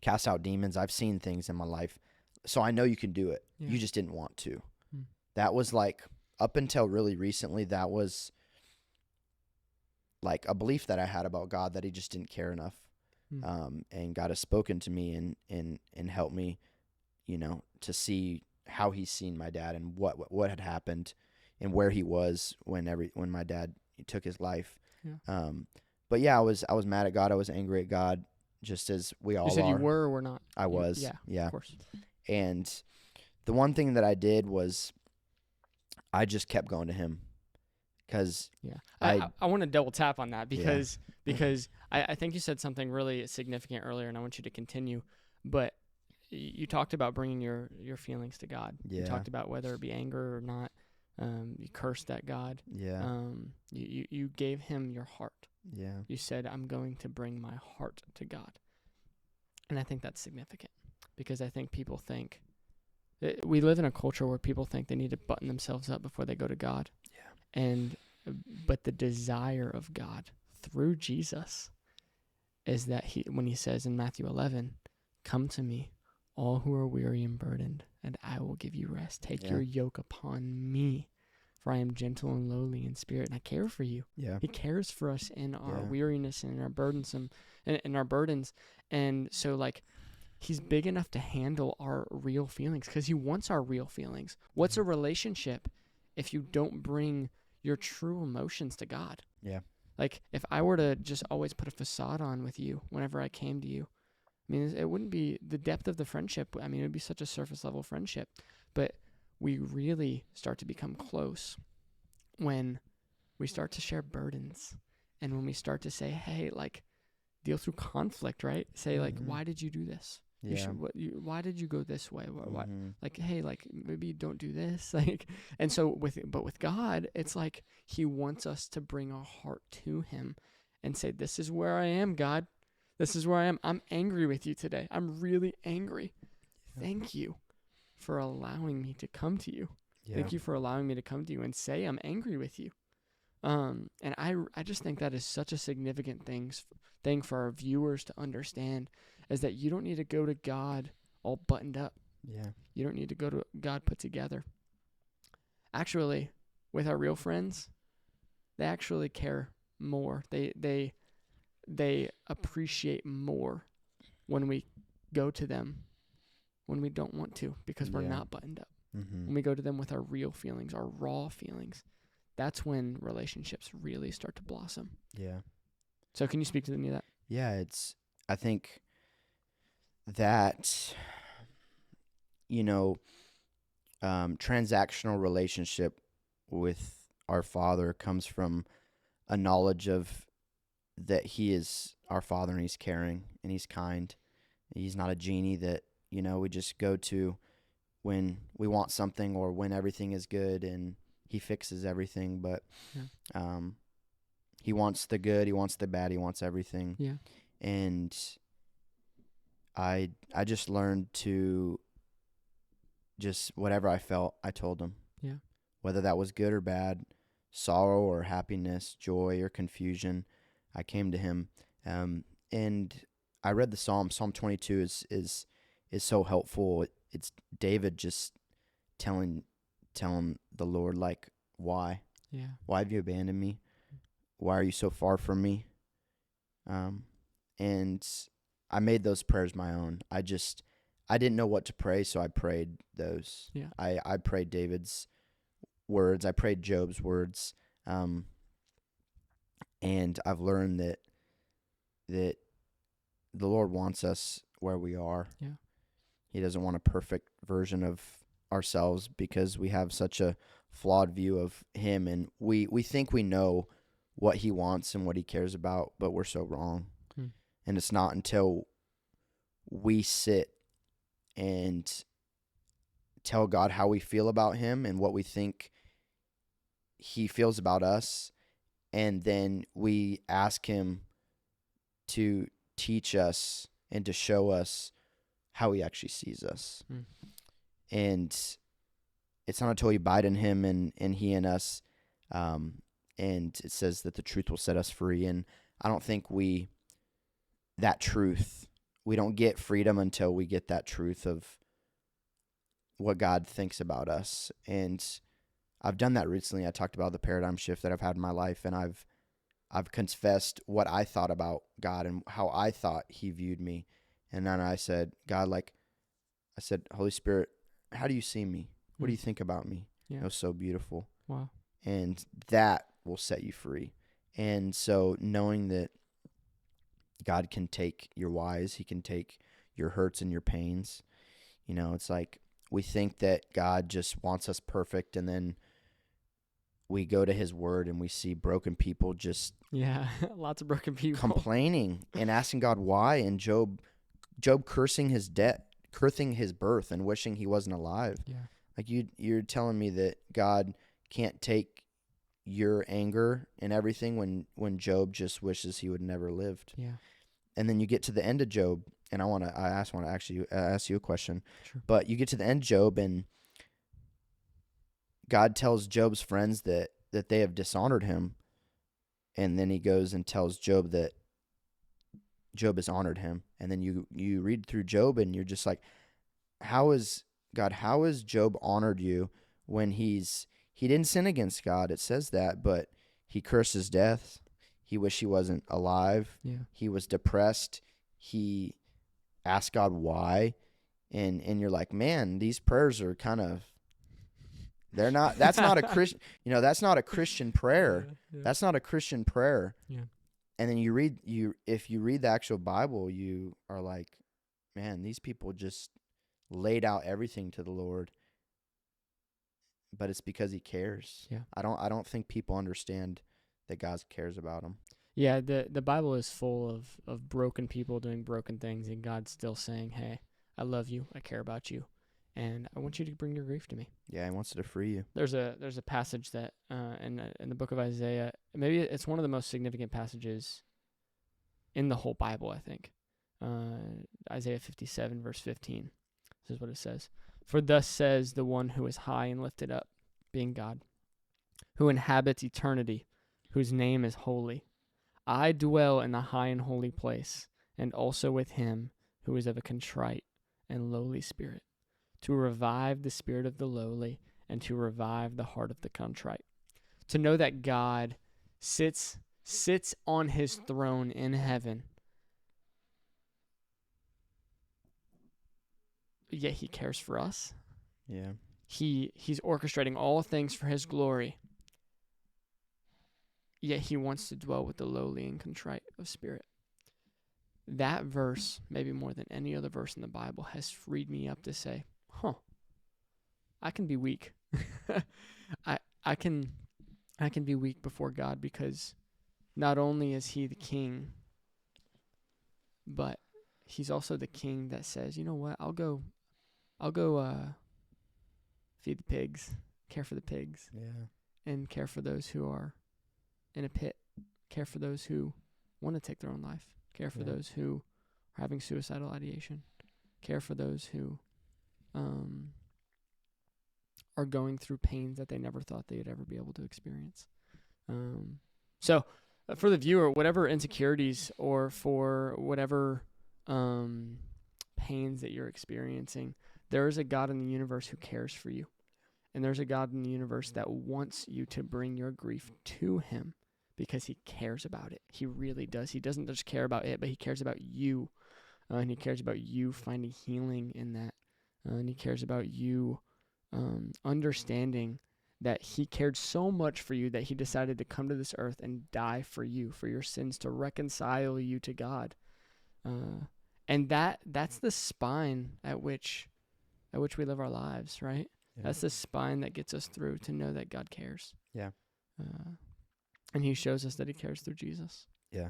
Speaker 1: cast out demons. I've seen things in my life. So I know you can do it.
Speaker 2: Yeah.
Speaker 1: You just didn't want to. That was up until really recently, that was a belief that I had about God, that he just didn't care enough. And God has spoken to me and helped me, to see how he's seen my dad and what had happened and where he was when my dad took his life.
Speaker 2: Yeah.
Speaker 1: But yeah, I was mad at God. I was angry at God, just as we all are.
Speaker 2: You said you were or were not?
Speaker 1: I was. Yeah.
Speaker 2: Of course.
Speaker 1: And the one thing that I did was I just kept going to him. Because
Speaker 2: I want to double tap on that because I think you said something really significant earlier, and I want you to continue. But you talked about bringing your feelings to God.
Speaker 1: Yeah.
Speaker 2: You talked about whether it be anger or not. You cursed at God.
Speaker 1: Yeah.
Speaker 2: You gave him your heart.
Speaker 1: Yeah.
Speaker 2: You said, I'm going to bring my heart to God. And I think that's significant because I think people think we live in a culture where people think they need to button themselves up before they go to God. Yeah. But the desire of God through Jesus is that when he says in Matthew 11, come to me, all who are weary and burdened, and I will give you rest. Take your yoke upon me, for I am gentle and lowly in spirit, and I care for you.
Speaker 1: Yeah.
Speaker 2: He cares for us in our weariness and in our burdensome and our burdens. And so he's big enough to handle our real feelings because he wants our real feelings. What's a relationship if you don't bring your true emotions to God?
Speaker 1: Yeah.
Speaker 2: Like, if I were to just always put a facade on with you whenever I came to you, I mean, it wouldn't be the depth of the friendship. I mean, it would be such a surface level friendship. But we really start to become close when we start to share burdens, and when we start to say, hey, like, deal through conflict, right? Say, like, why did you do this?
Speaker 1: Yeah.
Speaker 2: Why did you go this way? Why,
Speaker 1: Mm-hmm.
Speaker 2: like, hey, like, maybe you don't do this. Like, and so with God, it's like he wants us to bring our heart to him and say, this is where I am, God. This is where I am. I'm angry with you today. I'm really angry.
Speaker 1: Yeah.
Speaker 2: Thank you for allowing me to come to you.
Speaker 1: Yeah.
Speaker 2: Thank you for allowing me to come to you and say I'm angry with you. And I just think that is such a significant thing for our viewers to understand, is that you don't need to go to God all buttoned up.
Speaker 1: Yeah.
Speaker 2: You don't need to go to God put together. Actually, with our real friends, they actually care more. They appreciate more when we go to them when we don't want to, because we're not buttoned up.
Speaker 1: Mm-hmm.
Speaker 2: When we go to them with our real feelings, our raw feelings, that's when relationships really start to blossom.
Speaker 1: Yeah.
Speaker 2: So can you speak to any of that?
Speaker 1: Yeah, I think that, transactional relationship with our Father comes from a knowledge of that he is our Father, and he's caring and he's kind. He's not a genie that, we just go to when we want something or when everything is good and he fixes everything. But he wants the good, he wants the bad, he wants everything.
Speaker 2: Yeah.
Speaker 1: And I just learned to just whatever I felt, I told him.
Speaker 2: Yeah. Whether
Speaker 1: that was good or bad, sorrow or happiness, joy or confusion, I came to him. And I read the Psalm 22 is so helpful. It's David just telling the Lord, like, why?
Speaker 2: Yeah.
Speaker 1: Why have you abandoned me? Why are you so far from me? And I made those prayers my own. I didn't know what to pray, so I prayed those.
Speaker 2: Yeah.
Speaker 1: I prayed David's words. I prayed Job's words. And I've learned that the Lord wants us where we are.
Speaker 2: Yeah.
Speaker 1: He doesn't want a perfect version of ourselves, because we have such a flawed view of him, and we think we know what he wants and what he cares about, but we're so wrong. And it's not until we sit and tell God how we feel about him and what we think he feels about us, and then we ask him to teach us and to show us how he actually sees us. And it's not until we abide in him and he in us, and it says that the truth will set us free. And I don't think we don't get freedom until we get that truth of what God thinks about us. And I've done that recently. I talked about the paradigm shift that I've had in my life, and I've confessed what I thought about God and how I thought he viewed me. And then I said, God, Holy Spirit, how do you see me? What do you think about me?
Speaker 2: Yeah.
Speaker 1: It was so beautiful.
Speaker 2: Wow.
Speaker 1: And that will set you free. And so knowing that God can take your whys, he can take your hurts and your pains. It's like we think that God just wants us perfect, and then we go to his word and we see broken people just
Speaker 2: lots of broken people
Speaker 1: complaining and asking God why, and Job cursing his death, cursing his birth, and wishing he wasn't alive.
Speaker 2: Yeah.
Speaker 1: Like you're telling me that God can't take your anger and everything when Job just wishes he would never lived.
Speaker 2: Yeah.
Speaker 1: And then you get to the end of Job, and I want to actually ask you a question.
Speaker 2: Sure.
Speaker 1: But you get to the end of Job, and God tells Job's friends that they have dishonored him, and then he goes and tells Job that Job has honored him. And then you read through Job, and you're just like, how has Job honored you when he didn't sin against God? It says that, but he cursed his death. He wished he wasn't alive.
Speaker 2: Yeah.
Speaker 1: He was depressed. He asked God why. And you're like, man, these prayers are kind of They're not. That's not a Christian. That's not a Christian prayer.
Speaker 2: Yeah.
Speaker 1: That's not a Christian prayer.
Speaker 2: Yeah.
Speaker 1: And then if you read the actual Bible, you are like, man, these people just laid out everything to the Lord. But it's because He cares.
Speaker 2: Yeah.
Speaker 1: I don't think people understand that God cares about them.
Speaker 2: Yeah, the Bible is full of broken people doing broken things, and God's still saying, "Hey, I love you. I care about you, and I want you to bring your grief to me."
Speaker 1: Yeah, He wants to free you.
Speaker 2: There's a passage that in the book of Isaiah, maybe it's one of the most significant passages in the whole Bible, I think. Isaiah 57 verse 15. This is what it says: "For thus says the one who is high and lifted up, being God, who inhabits eternity, whose name is holy. I dwell in the high and holy place, and also with him who is of a contrite and lowly spirit, to revive the spirit of the lowly and to revive the heart of the contrite." To know that God sits on his throne in heaven, yet he cares for us.
Speaker 1: Yeah.
Speaker 2: He's orchestrating all things for his glory, yet he wants to dwell with the lowly and contrite of spirit. That verse, maybe more than any other verse in the Bible, has freed me up to say, I can be weak. I can be weak before God, because not only is he the king, but he's also the king that says, you know what, I'll go feed the pigs, care for the pigs, and care for those who are in a pit, care for those who want to take their own life, care for those who are having suicidal ideation, care for those who are going through pains that they never thought they would ever be able to experience. So for the viewer, whatever insecurities or for whatever pains that you're experiencing, there is a God in the universe who cares for you. And there's a God in the universe that wants you to bring your grief to him, because he cares about it. He really does. He doesn't just care about it, but he cares about you. And he cares about you finding healing in that. And he cares about you understanding that he cared so much for you that he decided to come to this earth and die for you, for your sins, to reconcile you to God. And that's the spine at which we live our lives, right? Yeah. That's the spine that gets us through, to know that God cares. Yeah. And he shows us that he cares through Jesus.
Speaker 1: Yeah.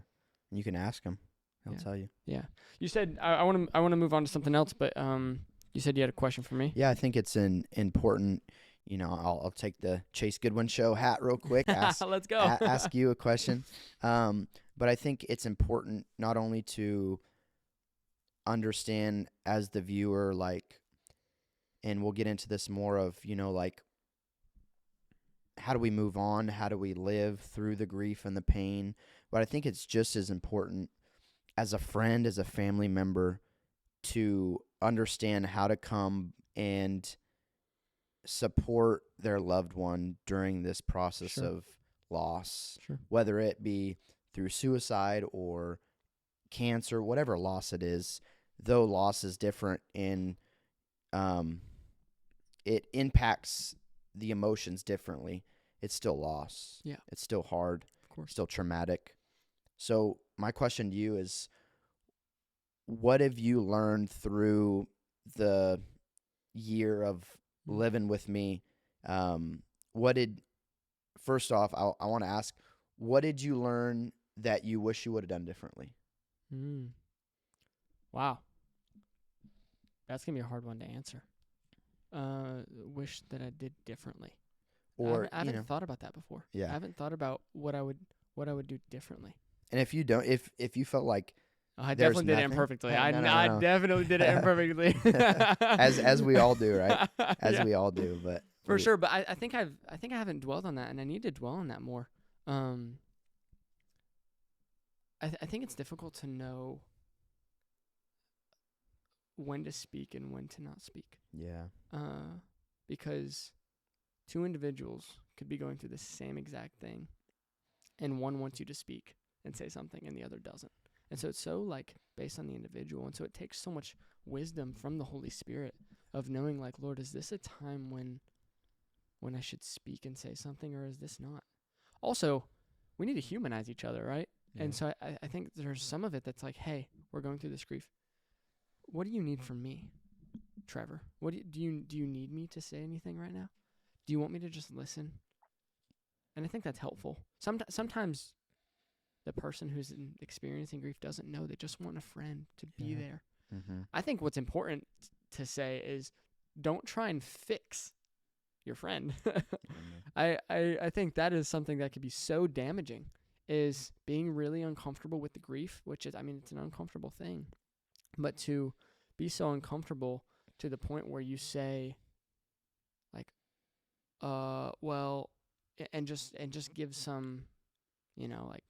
Speaker 1: And you can ask him. He'll tell you.
Speaker 2: Yeah. You said, I want to move on to something else, but you said you had a question for me?
Speaker 1: Yeah, I think it's an important, I'll take the Chase Goodwin show hat real quick.
Speaker 2: Let's go.
Speaker 1: Ask you a question. But I think it's important not only to understand as the viewer, and we'll get into this more of, how do we move on? How do we live through the grief and the pain? But I think it's just as important as a friend, as a family member, to understand how to come and support their loved one during this process of loss, whether it be through suicide or cancer, whatever loss it is. Though loss is different in it impacts the emotions differently, it's still loss. Yeah. It's still hard. Of course. Still traumatic. So my question to you is, what have you learned through the year of living with me? First off, I want to ask, what did you learn that you wish you would have done differently?
Speaker 2: Wow. That's going to be a hard one to answer. Wish that I did differently. Or I haven't thought about that before. Yeah. I haven't thought about what I would do differently.
Speaker 1: And if you don't, if you felt like
Speaker 2: I definitely did it imperfently. I definitely did it imperfectly.
Speaker 1: as we all do, right? We all do, but
Speaker 2: for sure. But I think I haven't dwelled on that, and I need to dwell on that more. I think it's difficult to know when to speak and when to not speak. Yeah. Because two individuals could be going through the same exact thing, and one wants you to speak and say something, and the other doesn't. And so it's so based on the individual. And so it takes so much wisdom from the Holy Spirit of knowing Lord, is this a time when when I should speak and say something, or is this not? Also, we need to humanize each other, right?
Speaker 1: Yeah.
Speaker 2: And so I think there's some of it that's like, hey, we're going through this grief. What do you need from me, Trevor? What do you need me to say anything right now? Do you want me to just listen? And I think that's helpful. Sometimes the person who's experiencing grief doesn't know. They just want a friend to be there.
Speaker 1: Mm-hmm.
Speaker 2: I think what's important to say is don't try and fix your friend. I think that is something that could be so damaging, is being really uncomfortable with the grief, which is, I mean, it's an uncomfortable thing. But to be so uncomfortable to the point where you say, like, well, and just give some, like,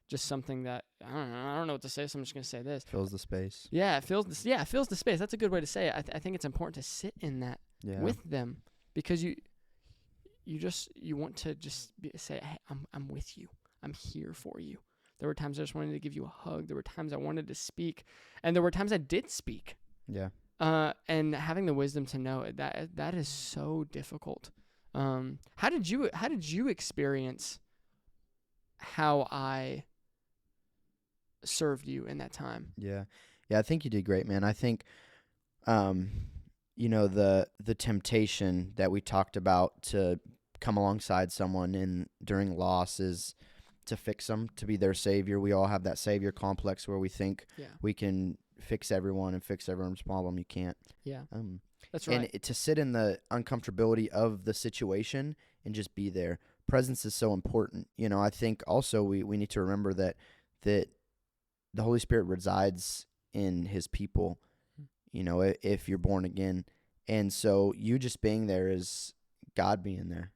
Speaker 2: just something that I don't know what to say, so I'm just gonna say this.
Speaker 1: Fills the space.
Speaker 2: Yeah, it fills the space. That's a good way to say it. I think it's important to sit in that with them, because you want to just say, hey, I'm with you. I'm here for you. There were times I just wanted to give you a hug. There were times I wanted to speak, and there were times I did speak.
Speaker 1: Yeah.
Speaker 2: And having the wisdom to know that is so difficult. How did you experience how I served you in that time?
Speaker 1: Yeah. I think you did great, man. I think, the temptation that we talked about to come alongside someone during loss is to fix them, to be their savior. We all have that savior complex where we think we can fix everyone and fix everyone's problem. You can't.
Speaker 2: Yeah. That's right.
Speaker 1: And to sit in the uncomfortability of the situation and just be there. Presence is so important. I think also we need to remember that the Holy Spirit resides in his people, if you're born again. And so you just being there is God being there.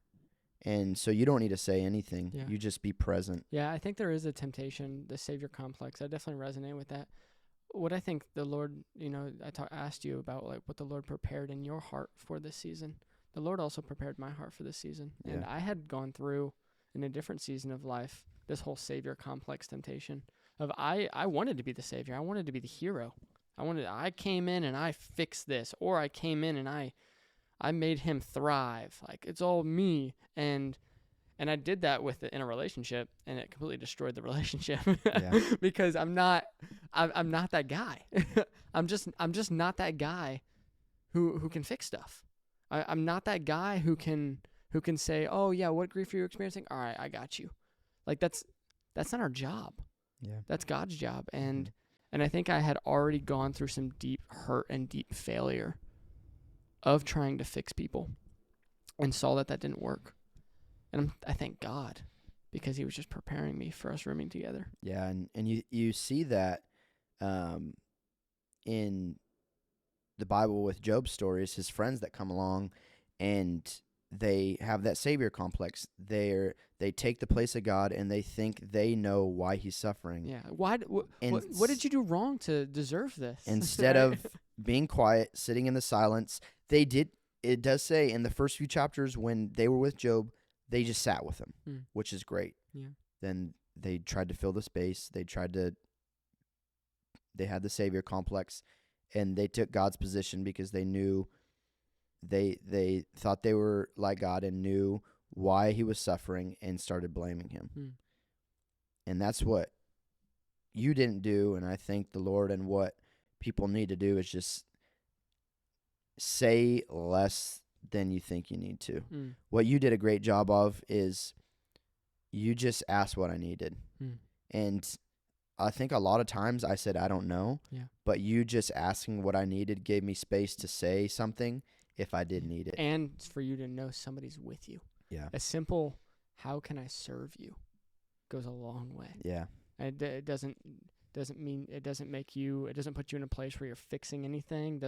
Speaker 1: And so you don't need to say anything.
Speaker 2: Yeah.
Speaker 1: You just be present.
Speaker 2: Yeah, I think there is a temptation, the savior complex. I definitely resonate with that. What I think the Lord, I asked you about, like, what the Lord prepared in your heart for this season. The Lord also prepared my heart for this season.
Speaker 1: Yeah.
Speaker 2: And I had gone through, in a different season of life, this whole savior complex temptation of I wanted to be the savior. I wanted to be the hero. I came in and I fixed this, or I came in and I made him thrive. Like, it's all me. And I did that in a relationship, and it completely destroyed the relationship because I'm not that guy. I'm just not that guy who can fix stuff. I'm not that guy who can say, oh yeah, what grief are you experiencing? All right, I got you. Like, that's not our job.
Speaker 1: Yeah.
Speaker 2: That's God's job. And I think I had already gone through some deep hurt and deep failure of trying to fix people, and saw that didn't work. And I thank God, because he was just preparing me for us rooming together.
Speaker 1: Yeah, and you see that in the Bible with Job's stories, his friends that come along and they have that savior complex. They take the place of God, and they think they know why he's suffering.
Speaker 2: Yeah. Why? What did you do wrong to deserve this?
Speaker 1: Instead of being quiet, sitting in the silence, they did. It does say in the first few chapters when they were with Job, they just sat with him, which is great.
Speaker 2: Yeah.
Speaker 1: Then they tried to fill the space. They had the savior complex, and they took God's position because they knew they thought they were like God and knew why he was suffering, and started blaming him. And that's what you didn't do, and I thank the Lord. And what people need to do is just say less than you think you need to. What you did a great job of is you just asked what I needed. And I think a lot of times I said, I don't know. Yeah. But you just asking what I needed gave me space to say something if I did need it.
Speaker 2: And for you to know somebody's with you.
Speaker 1: Yeah.
Speaker 2: A simple, how can I serve you, goes a long way.
Speaker 1: Yeah.
Speaker 2: And it doesn't put you in a place where you're fixing anything.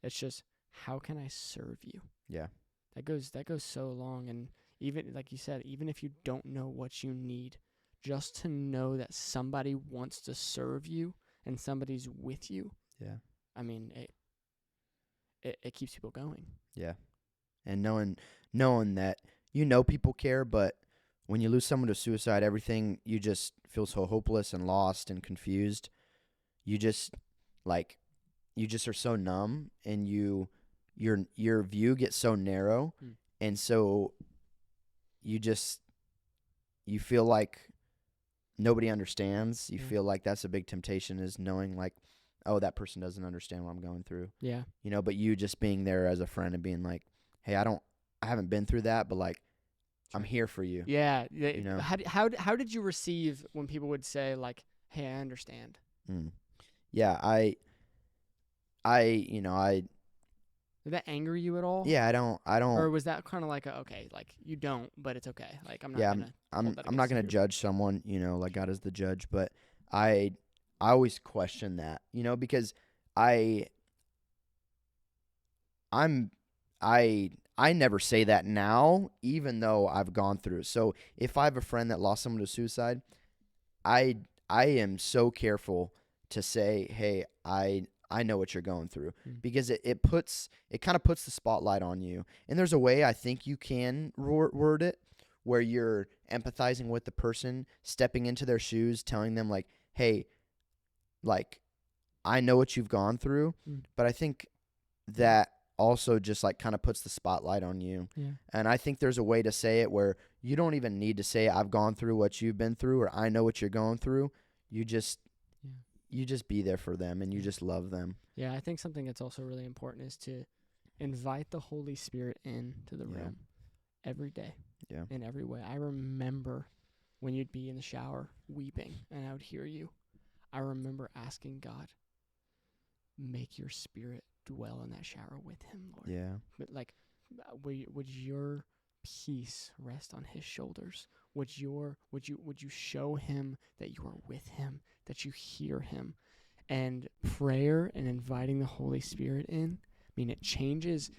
Speaker 2: It's just, how can I serve you?
Speaker 1: Yeah.
Speaker 2: That goes so long. And even, like you said, even if you don't know what you need, just to know that somebody wants to serve you and somebody's with you.
Speaker 1: Yeah.
Speaker 2: I mean, it keeps people going.
Speaker 1: Yeah. And knowing that people care, but when you lose someone to suicide, everything, you just feel so hopeless and lost and confused. You just are so numb, and your view gets so narrow, And so you feel like nobody understands. You feel like that's a big temptation, is knowing like, oh, that person doesn't understand what I'm going through.
Speaker 2: Yeah.
Speaker 1: But you just being there as a friend and being like, hey, I haven't been through that, but like, I'm here for you.
Speaker 2: Yeah. How did you receive when people would say like, hey, I understand?
Speaker 1: Yeah.
Speaker 2: Did that anger you at all?
Speaker 1: Yeah, I don't.
Speaker 2: Or was that kind of like okay, like you don't, but it's okay. Like I'm not gonna.
Speaker 1: I'm not gonna judge someone. Like God is the judge, but I always question that. Because I never say that now, even though I've gone through it. So if I have a friend that lost someone to suicide, I am so careful to say, hey, I know what you're going through, because it kind of puts the spotlight on you. And there's a way I think you can word it where you're empathizing with the person, stepping into their shoes, telling them like, hey, like, I know what you've gone through, but I think that also just like kind of puts the spotlight on you.
Speaker 2: Yeah.
Speaker 1: And I think there's a way to say it where you don't even need to say, I've gone through what you've been through, or I know what you're going through. You just be there for them, and you just love them.
Speaker 2: Yeah, I think something that's also really important is to invite the Holy Spirit into the room every day.
Speaker 1: Yeah.
Speaker 2: In every way. I remember when you'd be in the shower weeping and I would hear you. I remember asking God, make your spirit dwell in that shower with him, Lord.
Speaker 1: Yeah.
Speaker 2: But like, would your peace rest on his shoulders? Would you show him that you are with him, that you hear him? And prayer and inviting the Holy Spirit in, I mean, it changes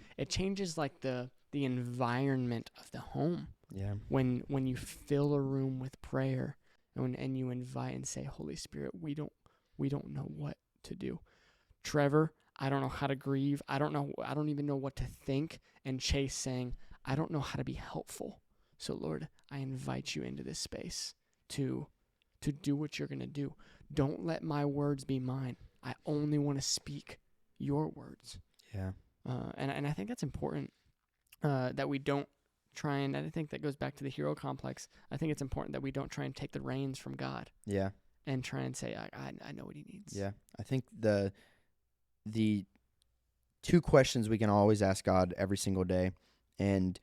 Speaker 2: like the environment of the home.
Speaker 1: Yeah.
Speaker 2: When you fill a room with prayer and you invite and say, Holy Spirit, we don't know what to do. Trever, I don't know how to grieve. I don't even know what to think. And Chase saying, I don't know how to be helpful. So Lord, I invite you into this space to do what you're going to do. Don't let my words be mine. I only want to speak your words.
Speaker 1: Yeah.
Speaker 2: And I think that's important, that we don't try, and I think that goes back to the hero complex. I think it's important that we don't try and take the reins from God.
Speaker 1: Yeah.
Speaker 2: And try and say, I know what he needs.
Speaker 1: Yeah. I think the two questions we can always ask God every single day, and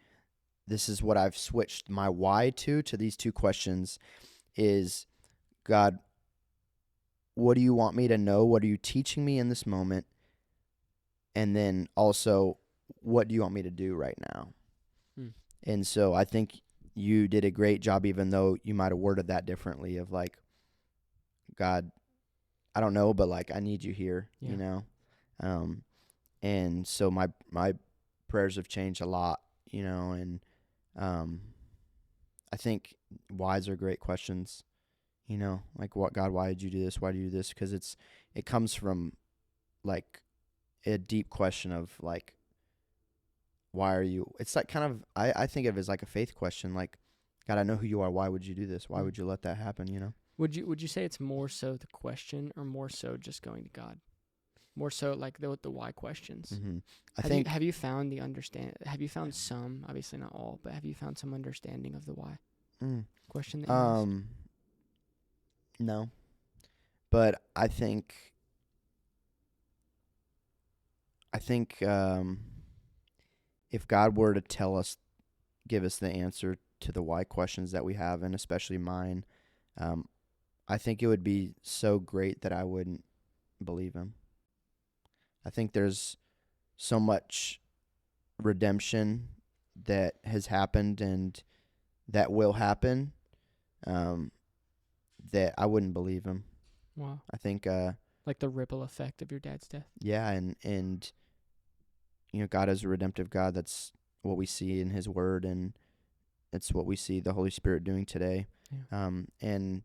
Speaker 1: this is what I've switched my why to these two questions, is, God, what do you want me to know? What are you teaching me in this moment? And then also, what do you want me to do right now? And so I think you did a great job, even though you might have worded that differently, of like, God, I don't know, but like, I need you here, and so my prayers have changed a lot, and I think whys are great questions, like, what, God, why did you do this? Why do you do this? Because it comes from like a deep question of like, why are you, it's like kind of, I think of it as like a faith question, like, God, I know who you are. Why would you do this? Why would you let that happen?
Speaker 2: Would you say it's more so the question, or more so just going to God? More so like the why questions.
Speaker 1: Mm-hmm.
Speaker 2: Have you found have you found some, obviously not all, but have you found some understanding of the why question that you asked?
Speaker 1: No, but I think if God were to give us the answer to the why questions that we have, and especially mine, I think it would be so great that I wouldn't believe him. I think there's so much redemption that has happened and that will happen, that I wouldn't believe him.
Speaker 2: Wow.
Speaker 1: I think
Speaker 2: like the ripple effect of your dad's death.
Speaker 1: Yeah, and God is a redemptive God. That's what we see in his word, and it's what we see the Holy Spirit doing today.
Speaker 2: Yeah.
Speaker 1: And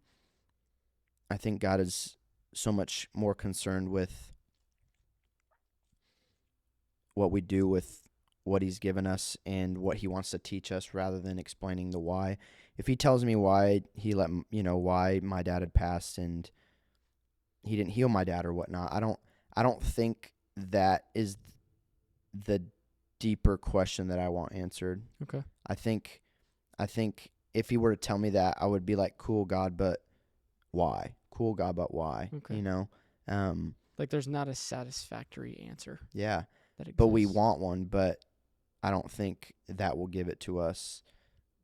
Speaker 1: I think God is so much more concerned with what we do with what he's given us and what he wants to teach us, rather than explaining the why. If he tells me why he why my dad had passed and he didn't heal my dad or whatnot, I don't think that is the deeper question that I want answered.
Speaker 2: Okay.
Speaker 1: I think if he were to tell me that, I would be like, cool, God, but why? Cool, God, but why?
Speaker 2: Okay.
Speaker 1: You know?
Speaker 2: Like there's not a satisfactory answer
Speaker 1: Yeah.
Speaker 2: that exists.
Speaker 1: But we want one, but I don't think that will give it to us.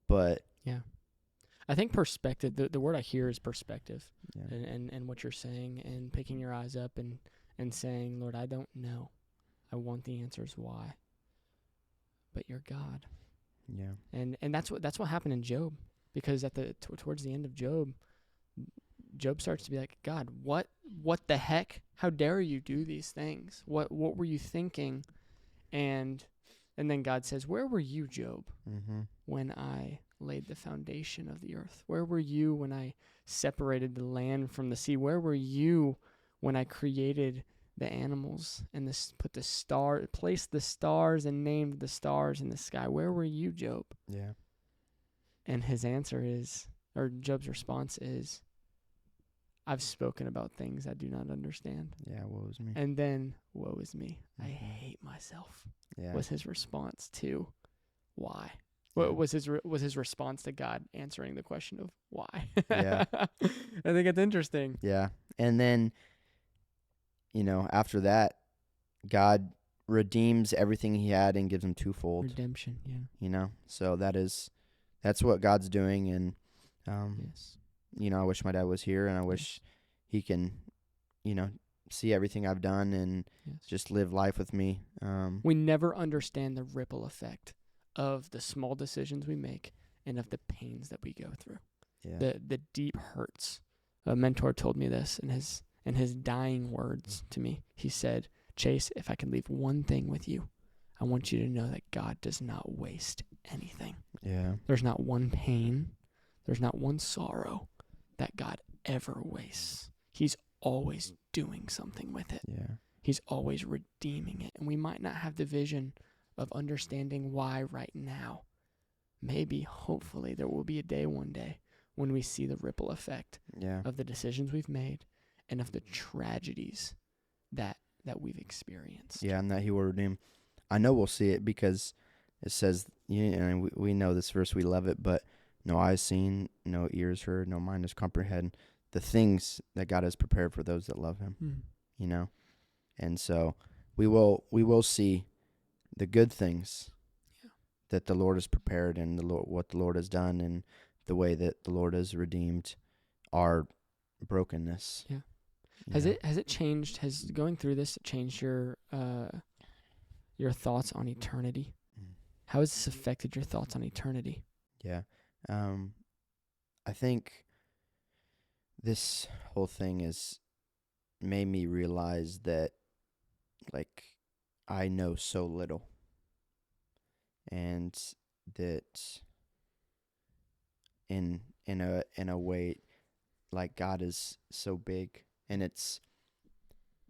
Speaker 1: But
Speaker 2: yeah. I think perspective, the word I hear is perspective.
Speaker 1: yeah.
Speaker 2: And what you're saying and picking your eyes up and saying, Lord, I don't know. I want the answers why. But you're God.
Speaker 1: Yeah.
Speaker 2: And that's what happened in Job, because at the towards the end of Job starts to be like, God, what the heck? How dare you do these things? What were you thinking? And then God says, where were you, Job, when I laid the foundation of the earth? Where were you when I separated the land from the sea? Where were you when I created the animals and placed the stars and named the stars in the sky? Where were you, Job?
Speaker 1: Yeah.
Speaker 2: And his answer is, or Job's response is, I've spoken about things I do not understand.
Speaker 1: Yeah, woe is me.
Speaker 2: And then, woe is me. I hate myself.
Speaker 1: Yeah.
Speaker 2: Was his response to why?
Speaker 1: Yeah.
Speaker 2: What was his response to God answering the question of why?
Speaker 1: Yeah.
Speaker 2: I think it's interesting.
Speaker 1: Yeah. And then, after that, God redeems everything he had and gives him twofold.
Speaker 2: Redemption, yeah.
Speaker 1: So that's what God's doing. And,
Speaker 2: Yes.
Speaker 1: I wish my dad was here, and I wish he can, see everything I've done and just live life with me.
Speaker 2: We never understand the ripple effect of the small decisions we make and of the pains that we go through.
Speaker 1: Yeah.
Speaker 2: The deep hurts. A mentor told me this in his dying words to me. He said, Chase, if I could leave one thing with you, I want you to know that God does not waste anything.
Speaker 1: Yeah.
Speaker 2: There's not one pain, there's not one sorrow that God ever wastes. He's always doing something with it.
Speaker 1: Yeah.
Speaker 2: He's always redeeming it. And we might not have the vision of understanding why right now. Maybe, hopefully, there will be a day one day when we see the ripple effect of the decisions we've made and of the tragedies that we've experienced.
Speaker 1: Yeah, and that he will redeem. I know we'll see it because it says, and we know this verse, we love it, but no eyes seen, no ears heard, no mind has comprehend the things that God has prepared for those that love him, And so we will see the good things that the Lord has prepared and what the Lord has done and the way that the Lord has redeemed our brokenness.
Speaker 2: Yeah. Has it changed? Has going through this changed your thoughts on eternity? How has this affected your thoughts on eternity?
Speaker 1: Yeah. I think this whole thing has made me realize that, I know so little, and that in a way, God is so big, and it's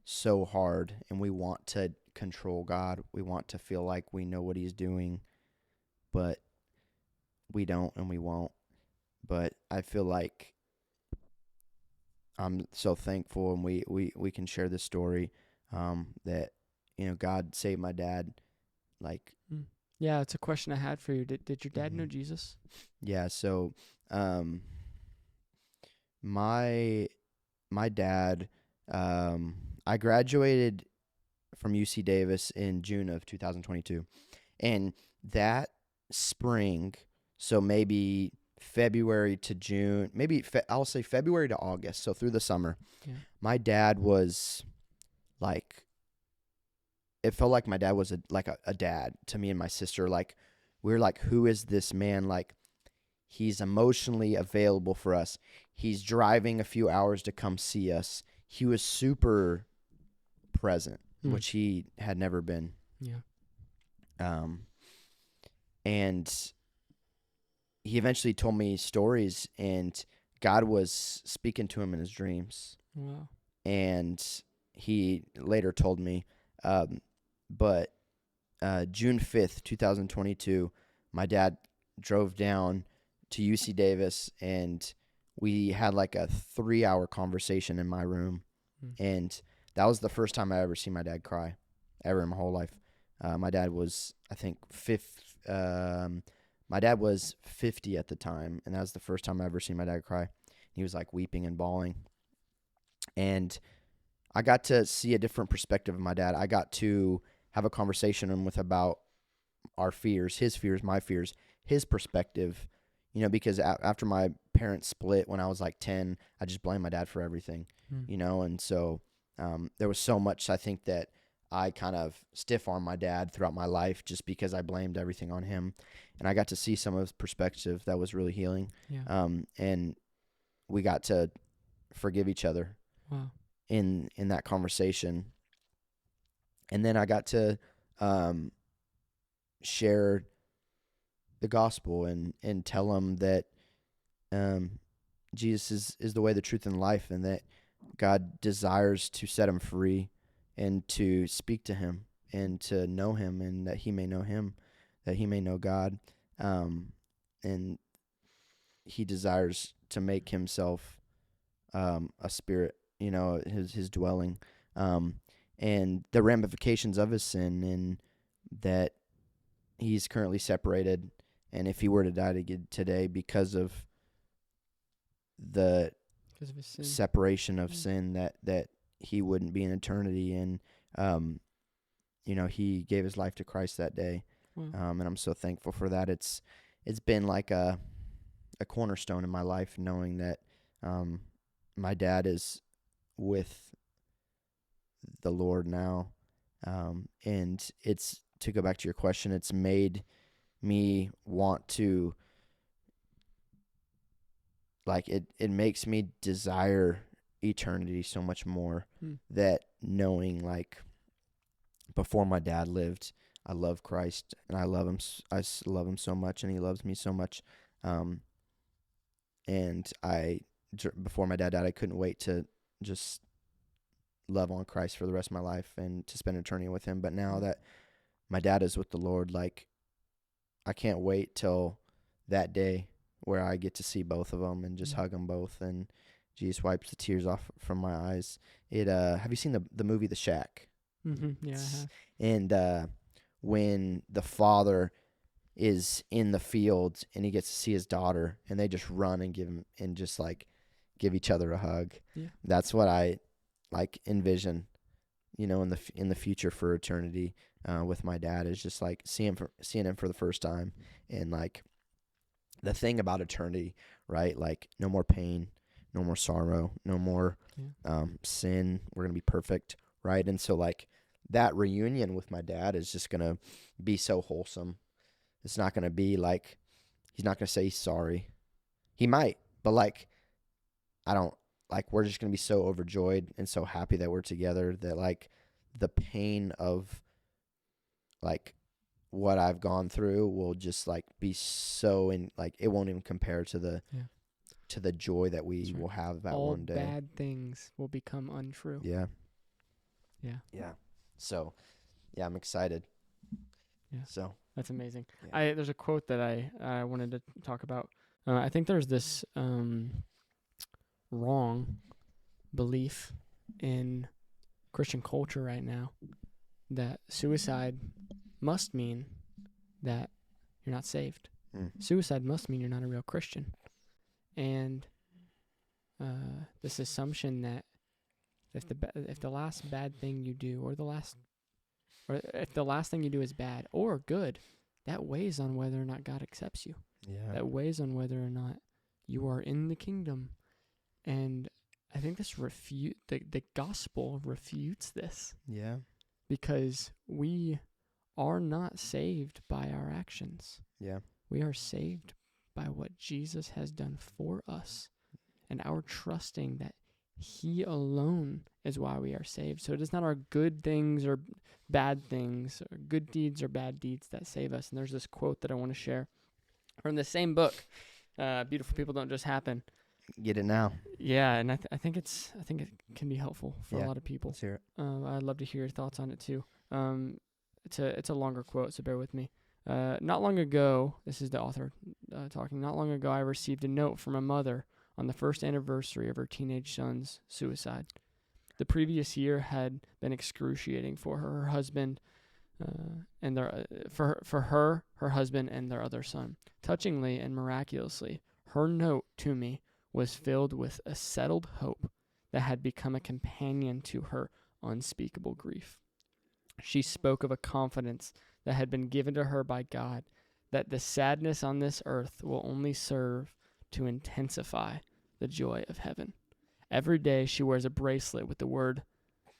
Speaker 1: so hard, and we want to control God. We want to feel like we know what he's doing, but we don't, and we won't. But I feel like I'm so thankful, and we can share this story, that, God saved my dad.
Speaker 2: Yeah, it's a question I had for you. Did your dad know Jesus?
Speaker 1: Yeah, so my dad, I graduated from UC Davis in June of 2022, and that spring, so maybe February to June, I'll say February to August, so through the summer, my dad was it felt like my dad was a dad to me and my sister. We were like, who is this man? He's emotionally available for us. He's driving a few hours to come see us. He was super present, which he had never been.
Speaker 2: Yeah.
Speaker 1: And he eventually told me stories, and God was speaking to him in his dreams.
Speaker 2: Wow.
Speaker 1: And he later told me, but June 5th, 2022, my dad drove down to UC Davis, and we had a 3-hour conversation in my room. And that was the first time I ever seen my dad cry, ever in my whole life. My dad was, I think, my dad was 50 at the time, and that was the first time I ever seen my dad cry. He was like weeping and bawling. And I got to see a different perspective of my dad. I got to have a conversation with about our fears, his fears, my fears, his perspective, because after my parents split when I was like 10, I just blamed my dad for everything, and so there was so much, I think, that I kind of stiff-armed my dad throughout my life just because I blamed everything on him. And I got to see some of his perspective that was really healing.
Speaker 2: Yeah.
Speaker 1: And we got to forgive each other.
Speaker 2: Wow.
Speaker 1: In that conversation. And then I got to share the gospel and tell him that Jesus is the way, the truth, and life, and that God desires to set him free and to speak to him and to know him, and that he may know him, that he may know God. And he desires to make himself a spirit, his dwelling, and the ramifications of his sin, and that he's currently separated. And if he were to die today because of the
Speaker 2: his sin.
Speaker 1: separation of sin, that he wouldn't be in eternity. And, he gave his life to Christ that day.
Speaker 2: Wow.
Speaker 1: And I'm so thankful for that. It's been like a cornerstone in my life, knowing that my dad is with the Lord now. And it's, to go back to your question, it's made me want to, like, it makes me desire eternity so much more, that knowing, like, before my dad lived, I love Christ and I love him so much, and he loves me so much. And before my dad died, I couldn't wait to just love on Christ for the rest of my life and to spend eternity with him. But now that my dad is with the Lord, like, I can't wait till that day where I get to see both of them and just hug them both, and Jesus wipes the tears off from my eyes. Have you seen the movie The Shack?
Speaker 2: Mm-hmm. Yeah, I have.
Speaker 1: And when the father is in the field and he gets to see his daughter, and they just run and give each other a hug.
Speaker 2: Yeah.
Speaker 1: That's what I like envision, in the future for eternity, with my dad, is just like seeing him for the first time. And like the thing about eternity, right? Like no more pain, no more sorrow, no more sin. We're going to be perfect, right? And so like that reunion with my dad is just going to be so wholesome. It's not going to be like, he's not going to say he's sorry. He might, but like, we're just going to be so overjoyed and so happy that we're together, that like the pain of like what I've gone through will just like be so it won't even compare to the joy that we will have that one day.
Speaker 2: All bad things will become untrue.
Speaker 1: Yeah.
Speaker 2: Yeah.
Speaker 1: Yeah. So, yeah, I'm excited.
Speaker 2: Yeah.
Speaker 1: So
Speaker 2: that's amazing.
Speaker 1: Yeah.
Speaker 2: There's a quote that I wanted to talk about. I think there's this wrong belief in Christian culture right now that suicide must mean that you're not saved. Suicide must mean you're not a real Christian. And this assumption that if the last bad thing you do, or if the last thing you do is bad or good, that weighs on whether or not God accepts you.
Speaker 1: Yeah.
Speaker 2: That weighs on whether or not you are in the kingdom. And I think this the gospel refutes this.
Speaker 1: Yeah.
Speaker 2: Because we are not saved by our actions.
Speaker 1: Yeah.
Speaker 2: We are saved by what Jesus has done for us, and our trusting that he alone is why we are saved. So it is not our good things or bad things, or good deeds or bad deeds that save us. And there's this quote that I want to share from the same book, Beautiful People Don't Just Happen.
Speaker 1: Get it now.
Speaker 2: Yeah, and I think it can be helpful for a lot of people.
Speaker 1: Let's hear it.
Speaker 2: I'd love to hear your thoughts on it too. It's a longer quote, so bear with me. Not long ago, this is the author talking. Not long ago, I received a note from a mother on the first anniversary of her teenage son's suicide. The previous year had been excruciating for her. Her husband and their for her, her husband, and their other son. Touchingly and miraculously, her note to me was filled with a settled hope that had become a companion to her unspeakable grief. She spoke of a confidence that had been given to her by God, that the sadness on this earth will only serve to intensify the joy of heaven. Every day she wears a bracelet with the word,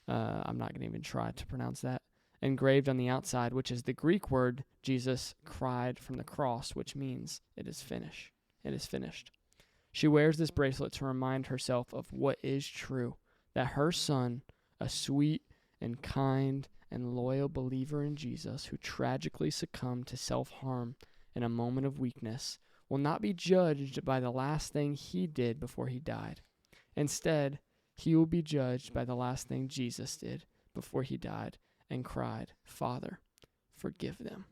Speaker 2: I'm not going to even try to pronounce that, engraved on the outside, which is the Greek word Jesus cried from the cross, which means it is finished. It is finished. She wears this bracelet to remind herself of what is true, that her son, a sweet and kind and loyal believer in Jesus who tragically succumbed to self-harm in a moment of weakness, will not be judged by the last thing he did before he died. Instead, he will be judged by the last thing Jesus did before he died and cried, Father, forgive them,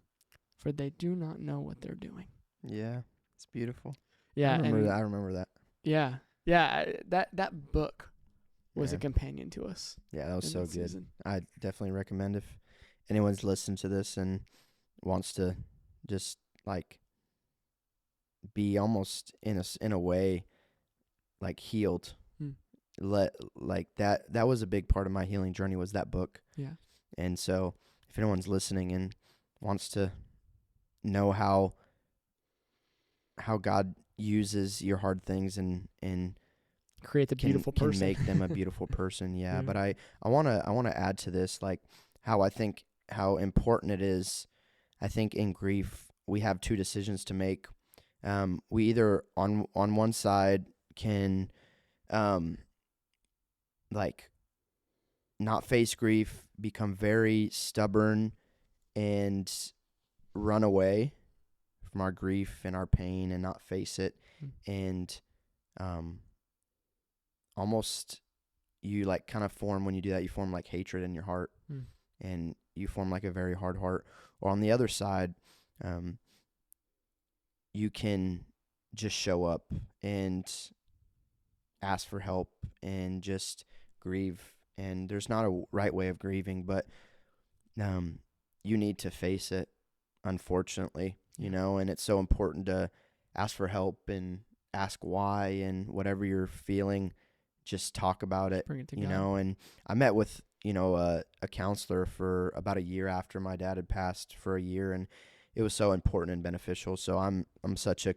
Speaker 2: for they do not know what they're doing.
Speaker 1: Yeah, it's beautiful.
Speaker 2: Yeah,
Speaker 1: I remember that.
Speaker 2: Yeah, that book was a companion to us.
Speaker 1: Yeah, that was so good.
Speaker 2: Season.
Speaker 1: I definitely recommend if anyone's listened to this and wants to just like be almost in a way like healed. That was a big part of my healing journey, was that book.
Speaker 2: Yeah.
Speaker 1: And so if anyone's listening and wants to know how God uses your hard things and
Speaker 2: create the beautiful person,
Speaker 1: can make them a beautiful person. Yeah. But I want to add to this, like how important it is. I think in grief we have two decisions to make. We either on one side can like not face grief, become very stubborn and run away from our grief and our pain and not face it. And almost you like kind of form, when you do that, you form like hatred in your heart and you form like a very hard heart. Or on the other side, you can just show up and ask for help and just grieve. And there's not a right way of grieving, but you need to face it, unfortunately, you know, and it's so important to ask for help and ask why, and whatever you're feeling, just talk about it, you know. And I met with, a counselor for about a year after my dad had passed, for a year, and it was so important and beneficial. So I'm such a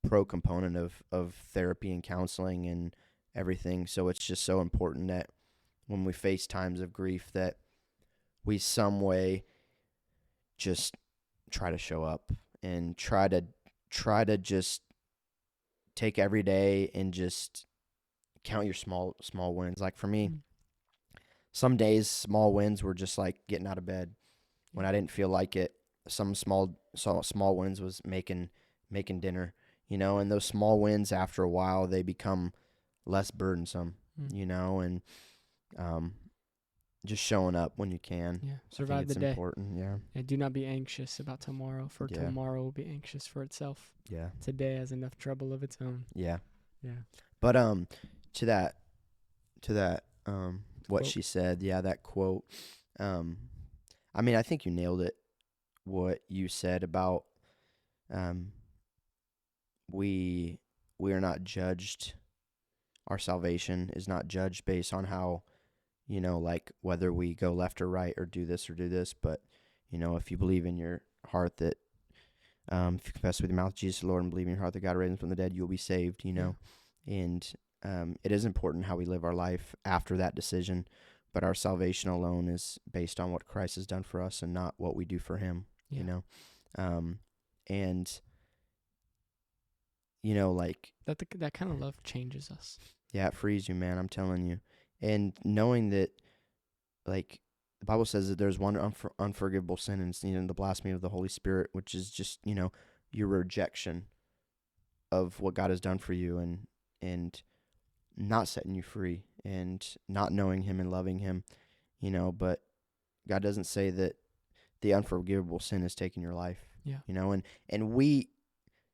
Speaker 1: pro component of therapy and counseling and everything. So it's just so important that when we face times of grief, that we some way just try to show up and try to just take every day and just count your small wins. Like for me, some days small wins were just like getting out of bed when I didn't feel like it. Some small wins was making dinner, and those small wins, after a while, they become less burdensome, and just showing up when you can.
Speaker 2: Yeah, survive the day.
Speaker 1: Important. Yeah.
Speaker 2: And do not be anxious about tomorrow, for tomorrow will be anxious for itself.
Speaker 1: Yeah.
Speaker 2: Today has enough trouble of its own.
Speaker 1: Yeah.
Speaker 2: Yeah.
Speaker 1: But to that what quote she said, that quote. I mean, I think you nailed it. What you said about we are not judged. Our salvation is not judged based on how, like whether we go left or right or do this, but if you believe in your heart that if you confess with your mouth Jesus the Lord and believe in your heart that God raised him from the dead, you'll be saved. And it is important how we live our life after that decision, but our salvation alone is based on what Christ has done for us and not what we do for him. And like
Speaker 2: that kind of love changes us.
Speaker 1: Yeah, it frees you, man. I'm telling you. And knowing that, like, the Bible says that there's one unforgivable sin, and it's the blasphemy of the Holy Spirit, which is just, your rejection of what God has done for you and not setting you free and not knowing him and loving him, but God doesn't say that the unforgivable sin is taking your life, and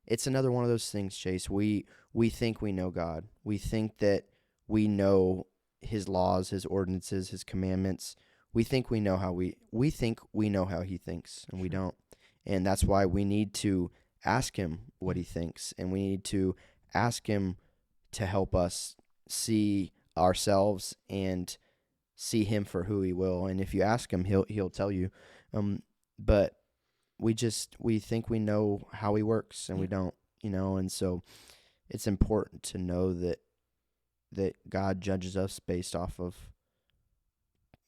Speaker 1: it's another one of those things, Chase. We think we know God. We think that we know his laws, his ordinances, his commandments. we think we know how we think we know how he thinks, and we don't. And that's why we need to ask him what he thinks, and we need to ask him to help us see ourselves and see him for who he will. And if you ask him, he'll tell you. But we think we know how he works, and we don't, and so it's important to know that God judges us based off of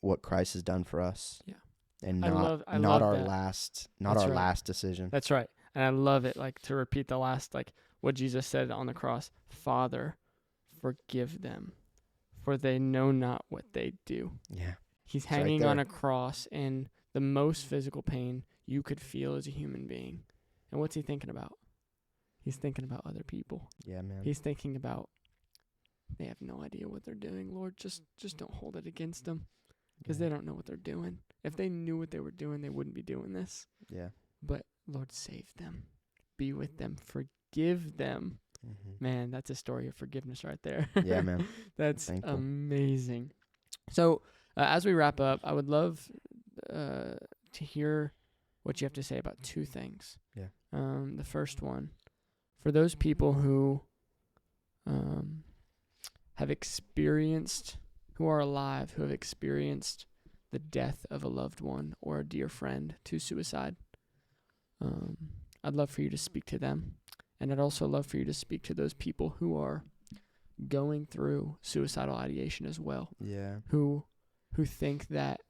Speaker 1: what Christ has done for us.
Speaker 2: Yeah.
Speaker 1: And
Speaker 2: I
Speaker 1: not
Speaker 2: love
Speaker 1: our
Speaker 2: that.
Speaker 1: last
Speaker 2: That's right.
Speaker 1: last decision.
Speaker 2: That's right. And I love it, like, to repeat the last, like, what Jesus said on the cross: Father, forgive them, for they know not what they do.
Speaker 1: Yeah.
Speaker 2: He's
Speaker 1: It's right
Speaker 2: hanging
Speaker 1: there.
Speaker 2: on a cross in the most physical pain you could feel as a human being. And what's he thinking about? He's thinking about other people.
Speaker 1: Yeah, man.
Speaker 2: He's thinking about, they have no idea what they're doing. Lord, just don't hold it against them, because they don't know what they're doing. If they knew what they were doing, they wouldn't be doing this.
Speaker 1: Yeah.
Speaker 2: But Lord, save them. Be with them. Forgive them.
Speaker 1: Mm-hmm.
Speaker 2: Man, that's a story of forgiveness right there.
Speaker 1: Yeah, man.
Speaker 2: That's
Speaker 1: Thankful.
Speaker 2: amazing. So, as we wrap up, I would love to hear what you have to say about two things.
Speaker 1: Yeah.
Speaker 2: The first one, for those people who have experienced, who are alive, who have experienced the death of a loved one or a dear friend to suicide, I'd love for you to speak to them. And I'd also love for you to speak to those people who are going through suicidal ideation as well.
Speaker 1: Yeah.
Speaker 2: Who think that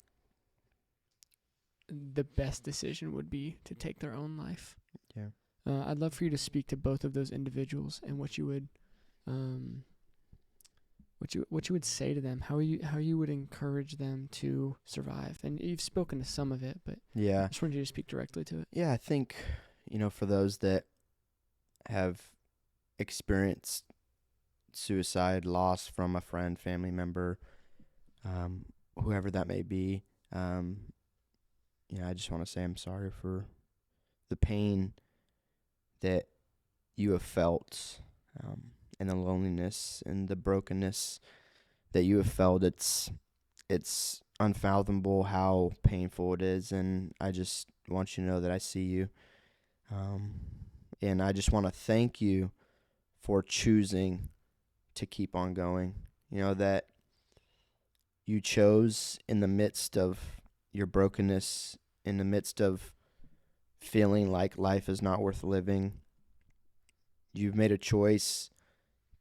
Speaker 2: the best decision would be to take their own life.
Speaker 1: Yeah.
Speaker 2: I'd love for you to speak to both of those individuals and what you would say to them, how you would encourage them to survive. And you've spoken to some of it, but
Speaker 1: Yeah.
Speaker 2: I just wanted you to speak directly to it.
Speaker 1: Yeah, I think, for those that have experienced suicide, loss from a friend, family member, whoever that may be, I just want to say I'm sorry for the pain that you have felt, and the loneliness and the brokenness that you have felt. It's unfathomable how painful it is, and I just want you to know that I see you. And I just want to thank you for choosing to keep on going. That you chose, in the midst of your brokenness, in the midst of feeling like life is not worth living, you've made a choice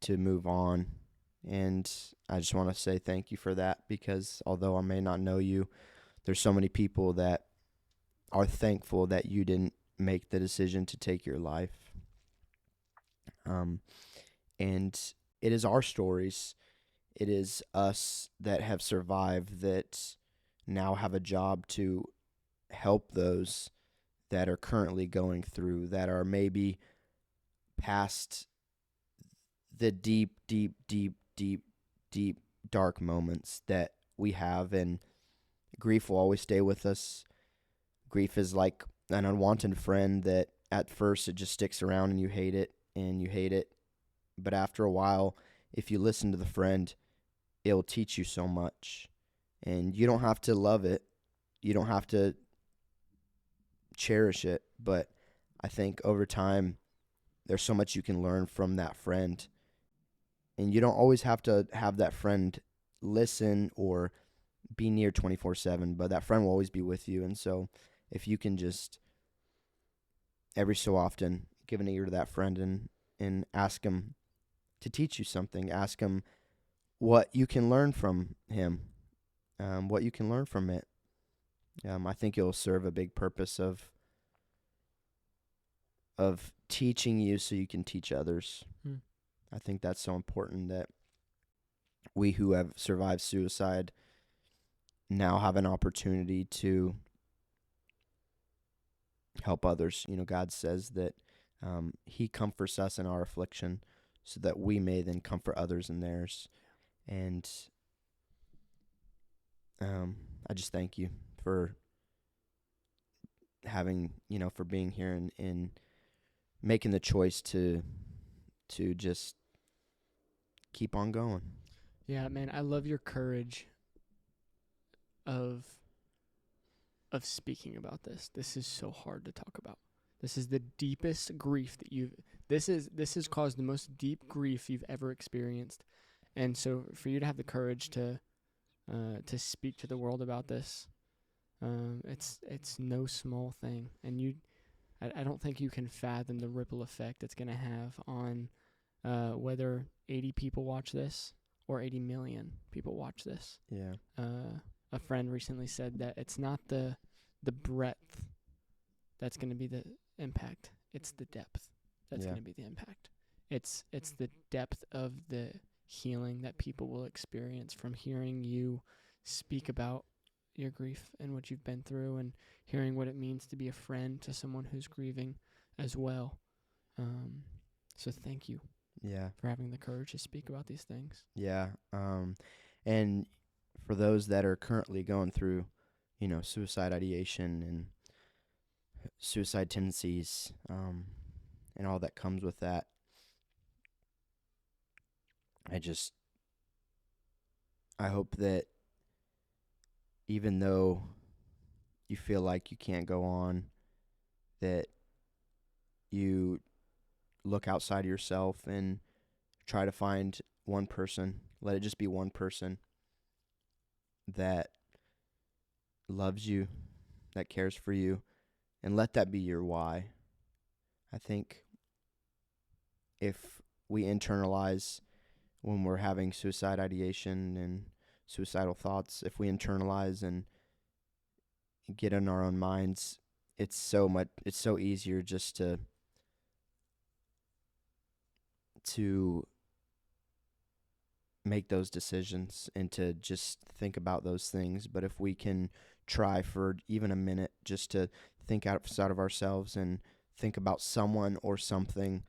Speaker 1: to move on. And I just want to say thank you for that, because although I may not know you, there's so many people that are thankful that you didn't make the decision to take your life. And it is our stories. It is us that have survived that now have a job to help those that are currently going through, that are maybe past the deep, deep, deep, deep, deep, dark moments that we have. And grief will always stay with us. Grief is like an unwanted friend that at first it just sticks around and you hate it and you hate it. But after a while, if you listen to the friend, it'll teach you so much. And you don't have to love it. You don't have to cherish it. But I think over time, there's so much you can learn from that friend. And you don't always have to have that friend listen or be near 24/7, but that friend will always be with you. And so if you can just every so often give an ear to that friend and ask him to teach you something, ask him what you can learn from him, what you can learn from it. I think it'll serve a big purpose of teaching you so you can teach others. I think that's so important, that we who have survived suicide now have an opportunity to help others. God says that he comforts us in our affliction so that we may then comfort others in theirs. And I just thank you for having, for being here and making the choice to just keep on going.
Speaker 2: Yeah, man, I love your courage of of speaking about this. This is so hard to talk about. This is the deepest grief that this has caused the most deep grief you've ever experienced. And so for you to have the courage to speak to the world about this, it's no small thing. And I don't think you can fathom the ripple effect it's going to have on whether 80 people watch this or 80 million people watch this.
Speaker 1: Yeah.
Speaker 2: A friend recently said that it's not the breadth that's going to be the impact. It's the depth that's going to be the impact. It's the depth of the healing that people will experience from hearing you speak about your grief and what you've been through, and hearing what it means to be a friend to someone who's grieving as well. So thank you.
Speaker 1: Yeah.
Speaker 2: For having the courage to speak about these things.
Speaker 1: Yeah. And for those that are currently going through, suicide ideation and suicide tendencies, and all that comes with that, I hope that even though you feel like you can't go on, that you look outside of yourself and try to find one person, let it just be one person that loves you, that cares for you, and let that be your why. I think if we internalize when we're having suicide ideation and suicidal thoughts, if we internalize and get in our own minds, it's so easier just to make those decisions and to just think about those things. But if we can try for even a minute just to think outside of ourselves and think about someone or something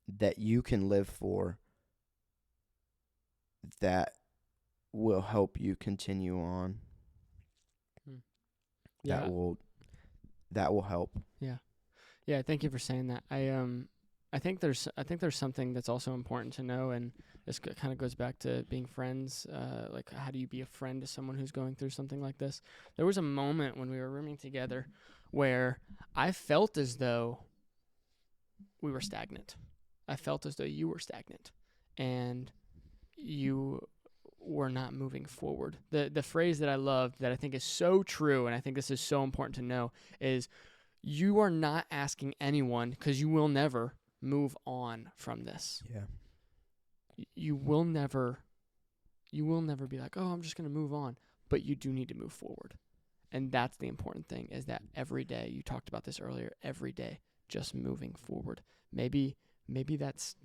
Speaker 1: that you can live for, that will help you continue on.
Speaker 2: Yeah.
Speaker 1: That will help.
Speaker 2: Yeah. Yeah, thank you for saying that. I think there's something that's also important to know, and this kind of goes back to being friends. Like, how do you be a friend to someone who's going through something like this? There was a moment when we were rooming together where I felt as though we were stagnant. I felt as though you were stagnant, and you were not moving forward. The phrase that I loved, that I think is so true, and I think this is so important to know, is you are not asking anyone, because you will never move on from this.
Speaker 1: Yeah.
Speaker 2: You will never be like, oh, I'm just going to move on. But you do need to move forward. And that's the important thing, is that every day, you talked about this earlier, every day, just moving forward. Maybe that's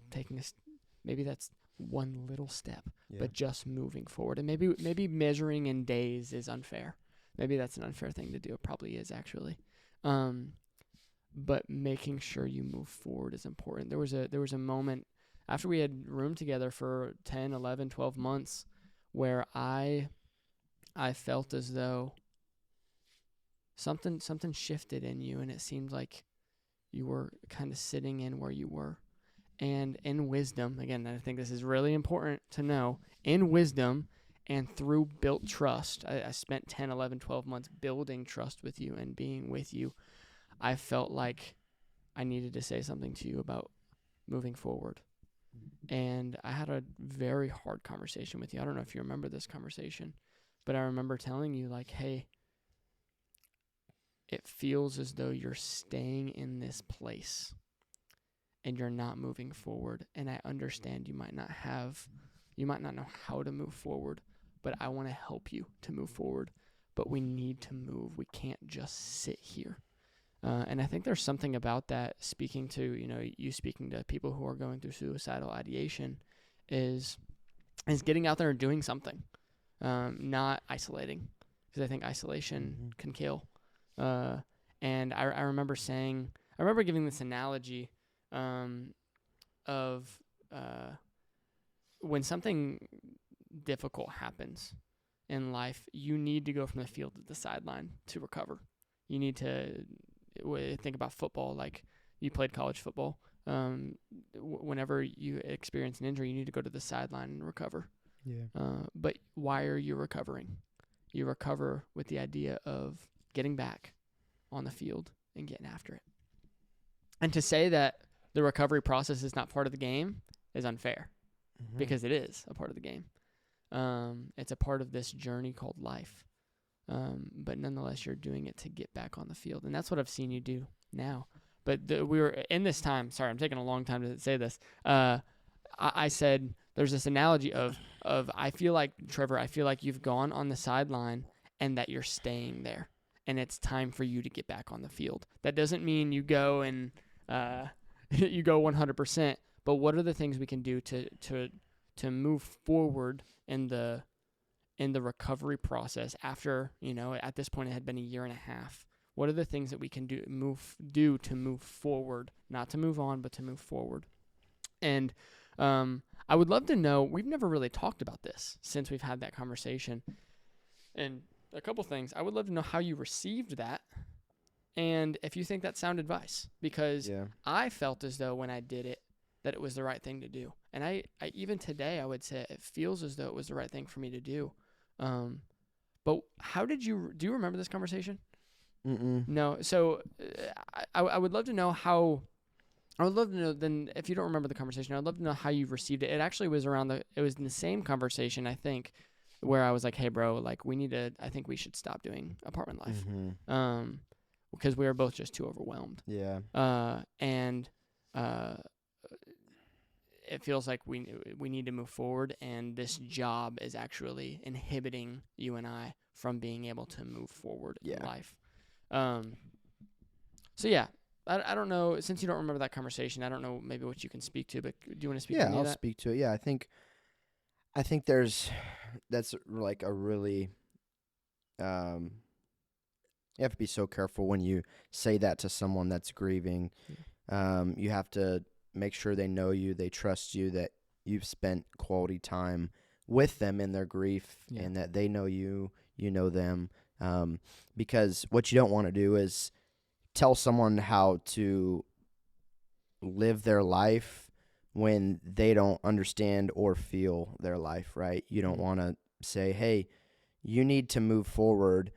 Speaker 2: maybe that's one little step, but just moving forward. And maybe measuring in days is unfair. Maybe that's an unfair thing to do. It probably is, actually. But making sure you move forward is important. There was a moment after we had roomed together for 10, 11, 12 months where I felt as though something shifted in you, and it seemed like you were kind of sitting in where you were. And in wisdom, again, I think this is really important to know, in wisdom and through built trust, I spent 10, 11, 12 months building trust with you and being with you. I felt like I needed to say something to you about moving forward. And I had a very hard conversation with you. I don't know if you remember this conversation, but I remember telling you, like, hey, it feels as though you're staying in this place and you're not moving forward. And I understand you might not know how to move forward, but I want to help you to move forward. But we need to move. We can't just sit here. And I think there's something about that, speaking to, you speaking to people who are going through suicidal ideation, is getting out there and doing something, not isolating, because I think isolation can kill. And I remember giving this analogy of when something difficult happens in life, you need to go from the field to the sideline to recover. You need to think about football, like you played college football. Whenever you experience an injury, you need to go to the sideline and recover.
Speaker 1: Yeah.
Speaker 2: But why are you recovering? You recover with the idea of getting back on the field and getting after it. And to say that the recovery process is not part of the game is unfair, because it is a part of the game. It's a part of this journey called life. But nonetheless, you're doing it to get back on the field. And that's what I've seen you do now. But we were in this time, sorry, I'm taking a long time to say this. I said there's this analogy of I feel like, Trever, I feel like you've gone on the sideline and that you're staying there. And it's time for you to get back on the field. That doesn't mean you go and you go 100%. But what are the things we can do to move forward in the recovery process after, at this point it had been a year and a half? What are the things that we can do to move forward, not to move on, but to move forward? And I would love to know, we've never really talked about this since we've had that conversation. And a couple things, I would love to know how you received that and if you think that's sound advice, because I felt as though when I did it, that it was the right thing to do. And I even today, I would say it feels as though it was the right thing for me to do. But how do you remember this conversation?
Speaker 1: Mm-mm.
Speaker 2: No. So I would love to know how, I would love to know then, if you don't remember the conversation, I'd love to know how you received it. It actually was it was in the same conversation, I think, where I was like, hey bro, like I think we should stop doing apartment life. Because we were both just too overwhelmed.
Speaker 1: Yeah.
Speaker 2: And it feels like we need to move forward, and this job is actually inhibiting you and I from being able to move forward in life. So yeah, I don't know, since you don't remember that conversation, I don't know maybe what you can speak to, but do you want to speak to any of that?
Speaker 1: Yeah, I'll speak to it. Yeah, I think that's like a really, you have to be so careful when you say that to someone that's grieving. You have to make sure they know you, they trust you, that you've spent quality time with them in their grief, and that they know you, you know them. Because what you don't want to do is tell someone how to live their life when they don't understand or feel their life, right? You don't want to say, hey, you need to move forward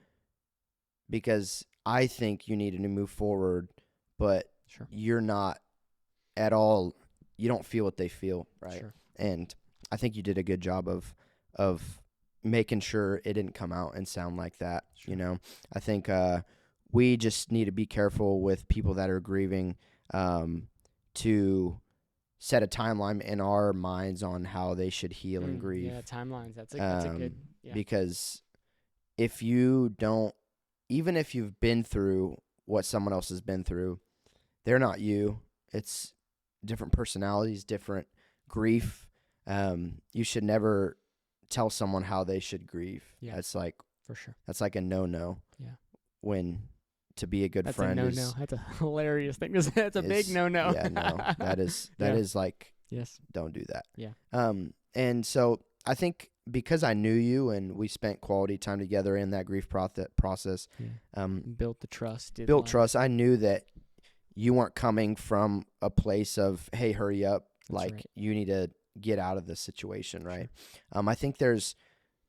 Speaker 1: because I think you need to move forward, but you're not at all, you don't feel what they feel, right? Sure. And I think you did a good job of making sure it didn't come out and sound like that. Sure. I think we just need to be careful with people that are grieving, to set a timeline in our minds on how they should heal and grieve.
Speaker 2: Yeah, timelines. That's a good. Yeah.
Speaker 1: Because if you don't, even if you've been through what someone else has been through, they're not you. It's different personalities, different grief. You should never tell someone how they should grieve. Yeah. That's like,
Speaker 2: for sure.
Speaker 1: That's like a no-no. Yeah. When to be a good friend
Speaker 2: is. That's a no-no. That's a hilarious thing. That's a big no-no.
Speaker 1: Yeah, no. That is like, don't do that.
Speaker 2: Yeah.
Speaker 1: And so I think because I knew you and we spent quality time together in that grief process,
Speaker 2: built the trust.
Speaker 1: Trust. I knew that you weren't coming from a place of, hey, hurry up. That's like right. You need to get out of this situation. Right. Sure. I think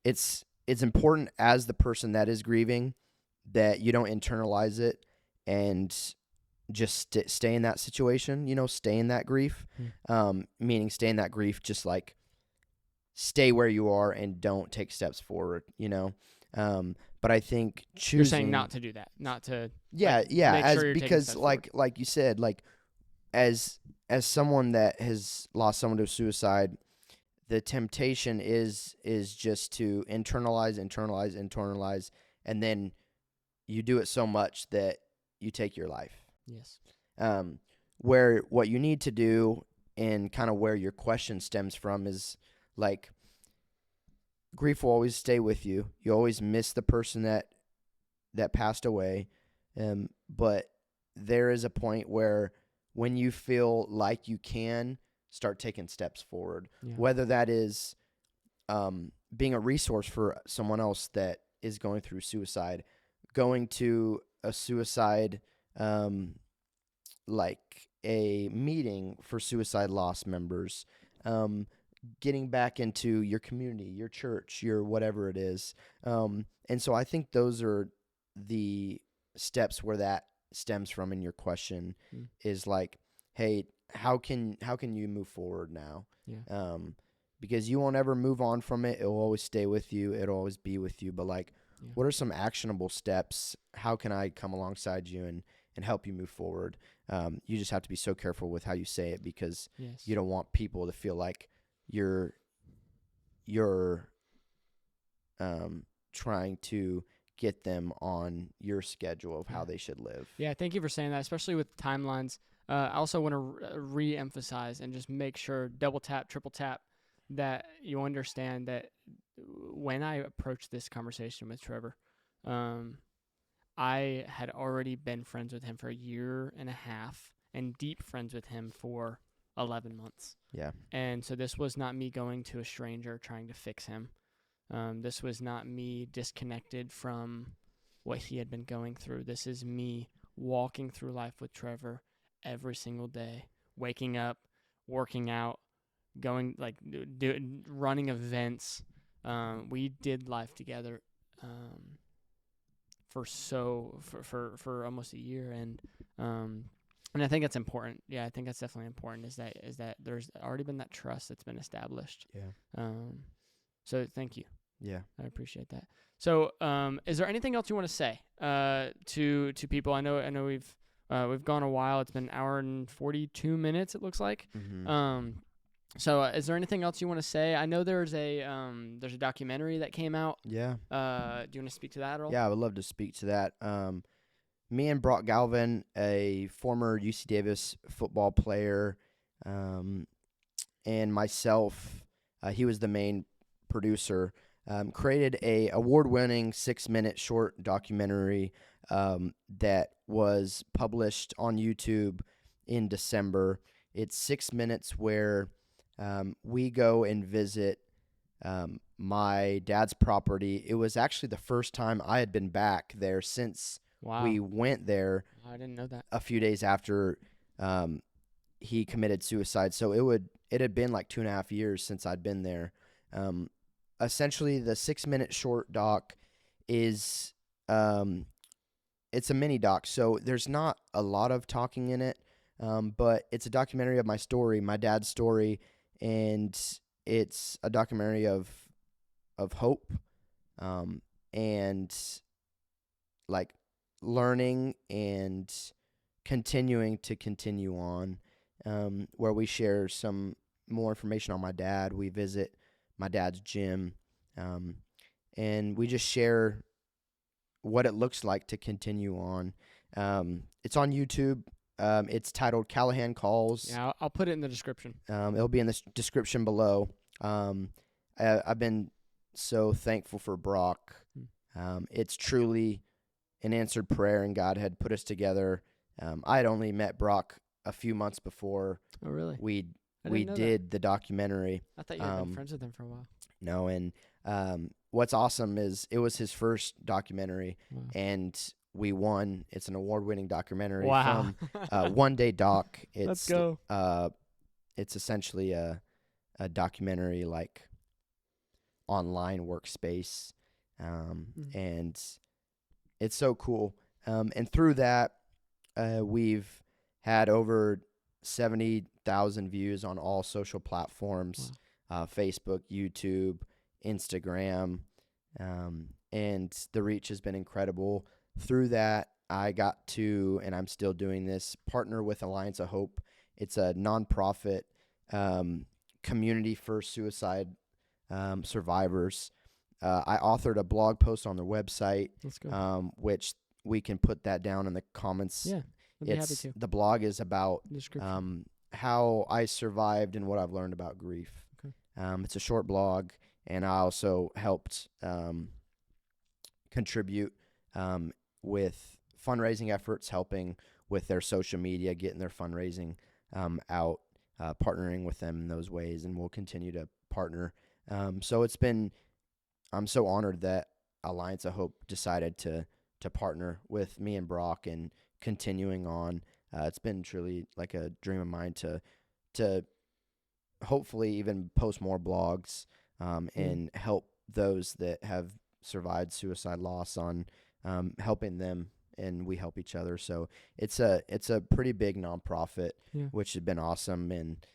Speaker 1: it's important as the person that is grieving that you don't internalize it and just stay in that situation, stay in that grief, meaning stay in that grief, just like stay where you are and don't take steps forward, but I think choosing...
Speaker 2: You're saying not to do that, not to...
Speaker 1: Yeah, make sure because like you said, like as someone that has lost someone to suicide, the temptation is just to internalize, and then you do it so much that you take your life.
Speaker 2: Yes.
Speaker 1: Where what you need to do, and kind of where your question stems from, is like grief will always stay with you. You always miss the person that passed away. But there is a point where when you feel like you can start taking steps forward, whether that is being a resource for someone else that is going through suicide, going to a suicide, like a meeting for suicide loss members, getting back into your community, your church, your whatever it is. And so I think those are the steps where that stems from in your question is like, hey, how can you move forward now?
Speaker 2: Yeah.
Speaker 1: Because you won't ever move on from it. It'll always stay with you. It'll always be with you. But like, what are some actionable steps? How can I come alongside you and help you move forward? You just have to be so careful with how you say it, because you don't want people to feel like you're trying to get them on your schedule of how they should live.
Speaker 2: Yeah, thank you for saying that, especially with timelines. I also want to re-emphasize and just make sure, double tap, triple tap, that you understand that when I approached this conversation with Trever, I had already been friends with him for a year and a half and deep friends with him for 11 months.
Speaker 1: Yeah.
Speaker 2: And so this was not me going to a stranger trying to fix him. This was not me disconnected from what he had been going through. This is me walking through life with Trever every single day, waking up, working out, going running events. We did life together for almost a year, and I think that's important. Yeah, I think that's definitely important. Is that there's already been that trust that's been established.
Speaker 1: Yeah.
Speaker 2: So thank you.
Speaker 1: Yeah,
Speaker 2: I appreciate that. So, is there anything else you want to say to people? I know we've gone a while. It's been an hour and 42 minutes. It looks like.
Speaker 1: Mm-hmm.
Speaker 2: So is there anything else you want to say? I know there's a documentary that came out.
Speaker 1: Yeah.
Speaker 2: Do you want to speak to that at all?
Speaker 1: Yeah, I would love to speak to that. Me and Brock Galvin, a former UC Davis football player, and myself, he was the main producer, created a award-winning 6-minute short documentary that was published on YouTube in December. It's 6 minutes where we go and visit my dad's property. It was actually the first time I had been back there since we went there.
Speaker 2: I didn't know that.
Speaker 1: A few days after he committed suicide. So it had been like 2.5 years since I'd been there. Essentially, the 6-minute short doc is it's a mini doc, so there's not a lot of talking in it, but it's a documentary of my story, my dad's story, and it's a documentary of hope, and like learning and continuing to continue on, where we share some more information on my dad. We visit my dad's gym, and we just share what it looks like to continue on. It's on YouTube. It's titled Callahan Calls.
Speaker 2: Yeah, I'll put it in the description.
Speaker 1: It'll be in the description below. I've been so thankful for Brock. It's truly an answered prayer, and God had put us together. I had only met Brock a few months before.
Speaker 2: Oh, really?
Speaker 1: We did the documentary.
Speaker 2: I thought you had been friends with him for a while.
Speaker 1: No, and what's awesome is it was his first documentary, and we won. It's an award-winning documentary from One Day Doc.
Speaker 2: Let's go.
Speaker 1: It's essentially a documentary like online workspace, and it's so cool. And through that, we've had over 70,000 views on all social platforms.
Speaker 2: Wow.
Speaker 1: Facebook, YouTube, Instagram, and the reach has been incredible. Through that, I got to, and I'm still doing this, partner with Alliance of Hope. It's a nonprofit community for suicide survivors. I authored a blog post on their website, which we can put that down in the comments.
Speaker 2: Yeah, I'd be happy to.
Speaker 1: The blog is about how I survived and what I've learned about grief.
Speaker 2: Okay.
Speaker 1: It's a short blog, and I also helped contribute with fundraising efforts, helping with their social media, getting their fundraising out, partnering with them in those ways, and we'll continue to partner. So I'm so honored that Alliance of Hope decided to partner with me and Brock and continuing on. It's been truly like a dream of mine to hopefully even post more blogs and help those that have survived suicide loss on helping them, and we help each other. So it's a pretty big nonprofit,
Speaker 2: Yeah.
Speaker 1: which has been awesome. And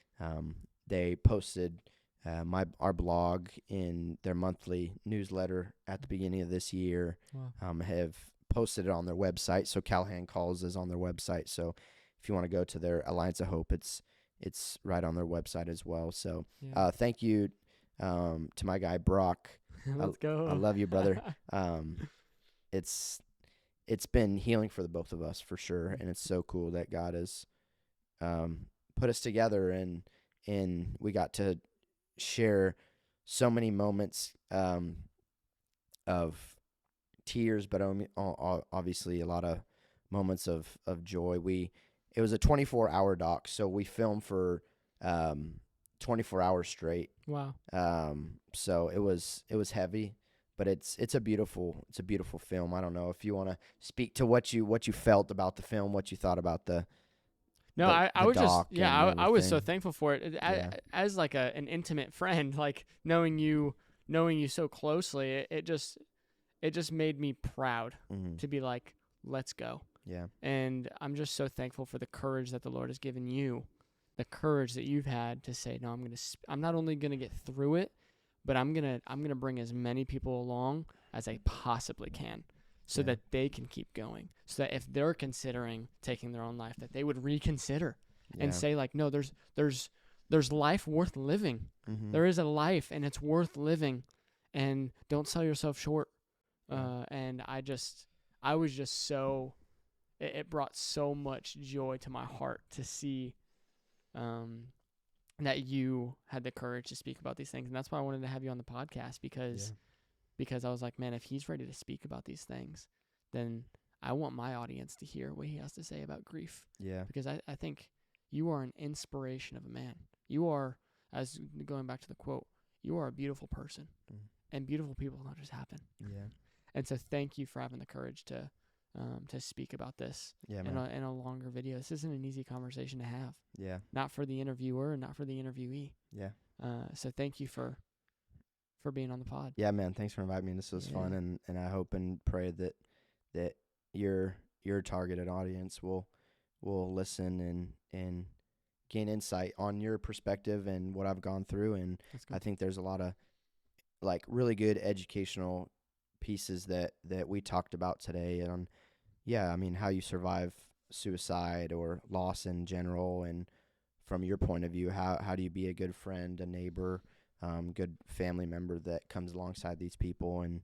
Speaker 1: they posted our blog in their monthly newsletter at the beginning of this year.
Speaker 2: Wow.
Speaker 1: Have posted it on their website. So Callahan Calls is on their website. So if you want to go to their Alliance of Hope, it's right on their website as well. So
Speaker 2: Yeah.
Speaker 1: thank you to my guy Brock.
Speaker 2: Let's go.
Speaker 1: I love you, brother. It's been healing for the both of us for sure, and it's so cool that God has put us together, and we got to share so many moments of tears, but obviously a lot of moments of joy. It was a 24-hour doc, so we filmed for 24 hours straight.
Speaker 2: Wow.
Speaker 1: So it was heavy, but it's a beautiful film. I don't know if you want to speak to what you felt about the film, what you thought about the
Speaker 2: No, I was just
Speaker 1: doc
Speaker 2: I was so
Speaker 1: everything.
Speaker 2: thankful for it.
Speaker 1: Yeah.
Speaker 2: As like an intimate friend, like knowing you so closely, it just made me proud
Speaker 1: Mhm.
Speaker 2: to be like, let's go.
Speaker 1: Yeah.
Speaker 2: And I'm just so thankful for the courage that the Lord has given you, the courage that you've had to say, no, I'm not only gonna get through it, but I'm gonna bring as many people along as I possibly can, so
Speaker 1: Yeah.
Speaker 2: that they can keep going, so that if they're considering taking their own life, that they would reconsider and
Speaker 1: Yeah.
Speaker 2: say like, no, there's life worth living.
Speaker 1: Mhm.
Speaker 2: There is a life and it's worth living, and don't sell yourself short. And I was just so, it brought so much joy to my heart to see that you had the courage to speak about these things. And that's why I wanted to have you on the podcast, because I was like, man, if he's ready to speak about these things, then I want my audience to hear what he has to say about grief.
Speaker 1: Yeah.
Speaker 2: Because I think you are an inspiration of a man. You are, as going back to the quote, you are a beautiful person.
Speaker 1: Mm.
Speaker 2: And beautiful people don't just happen.
Speaker 1: Yeah.
Speaker 2: And so thank you for having the courage to speak about this
Speaker 1: Yeah,
Speaker 2: in
Speaker 1: man.
Speaker 2: a longer video. This isn't an easy conversation to have,
Speaker 1: Yeah.
Speaker 2: not for the interviewer and not for the interviewee.
Speaker 1: Yeah.
Speaker 2: So thank you for being on the pod.
Speaker 1: Yeah, man. Thanks for inviting me. This was fun, and I hope and pray that your targeted audience will listen and gain insight on your perspective and what I've gone through. And
Speaker 2: That's good.
Speaker 1: I think there's a lot of like really good educational pieces that we talked about today. And I mean, how you survive suicide or loss in general, and from your point of view, how do you be a good friend, a neighbor, good family member that comes alongside these people and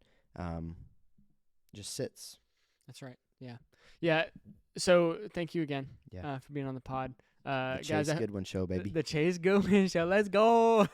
Speaker 1: just sits.
Speaker 2: That's right. Yeah. Yeah. So thank you again
Speaker 1: Yeah.
Speaker 2: for being on the pod.
Speaker 1: The
Speaker 2: Guys,
Speaker 1: Chase Goodwin Show, baby.
Speaker 2: The Chase Goodwin Show. Let's go.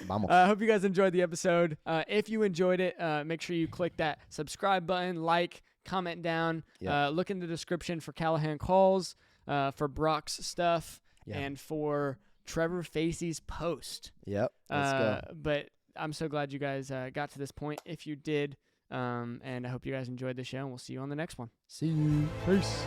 Speaker 1: Vamos.
Speaker 2: I hope you guys enjoyed the episode. If you enjoyed it, make sure you click that subscribe button, like, comment down.
Speaker 1: Yeah.
Speaker 2: Look in the description for Callahan Calls, for Brock's stuff,
Speaker 1: Yeah.
Speaker 2: and for Trever Facey's post.
Speaker 1: Yep. Let's go.
Speaker 2: But I'm so glad you guys got to this point. If you did, and I hope you guys enjoyed the show, and we'll see you on the next one.
Speaker 1: See you.
Speaker 2: Peace.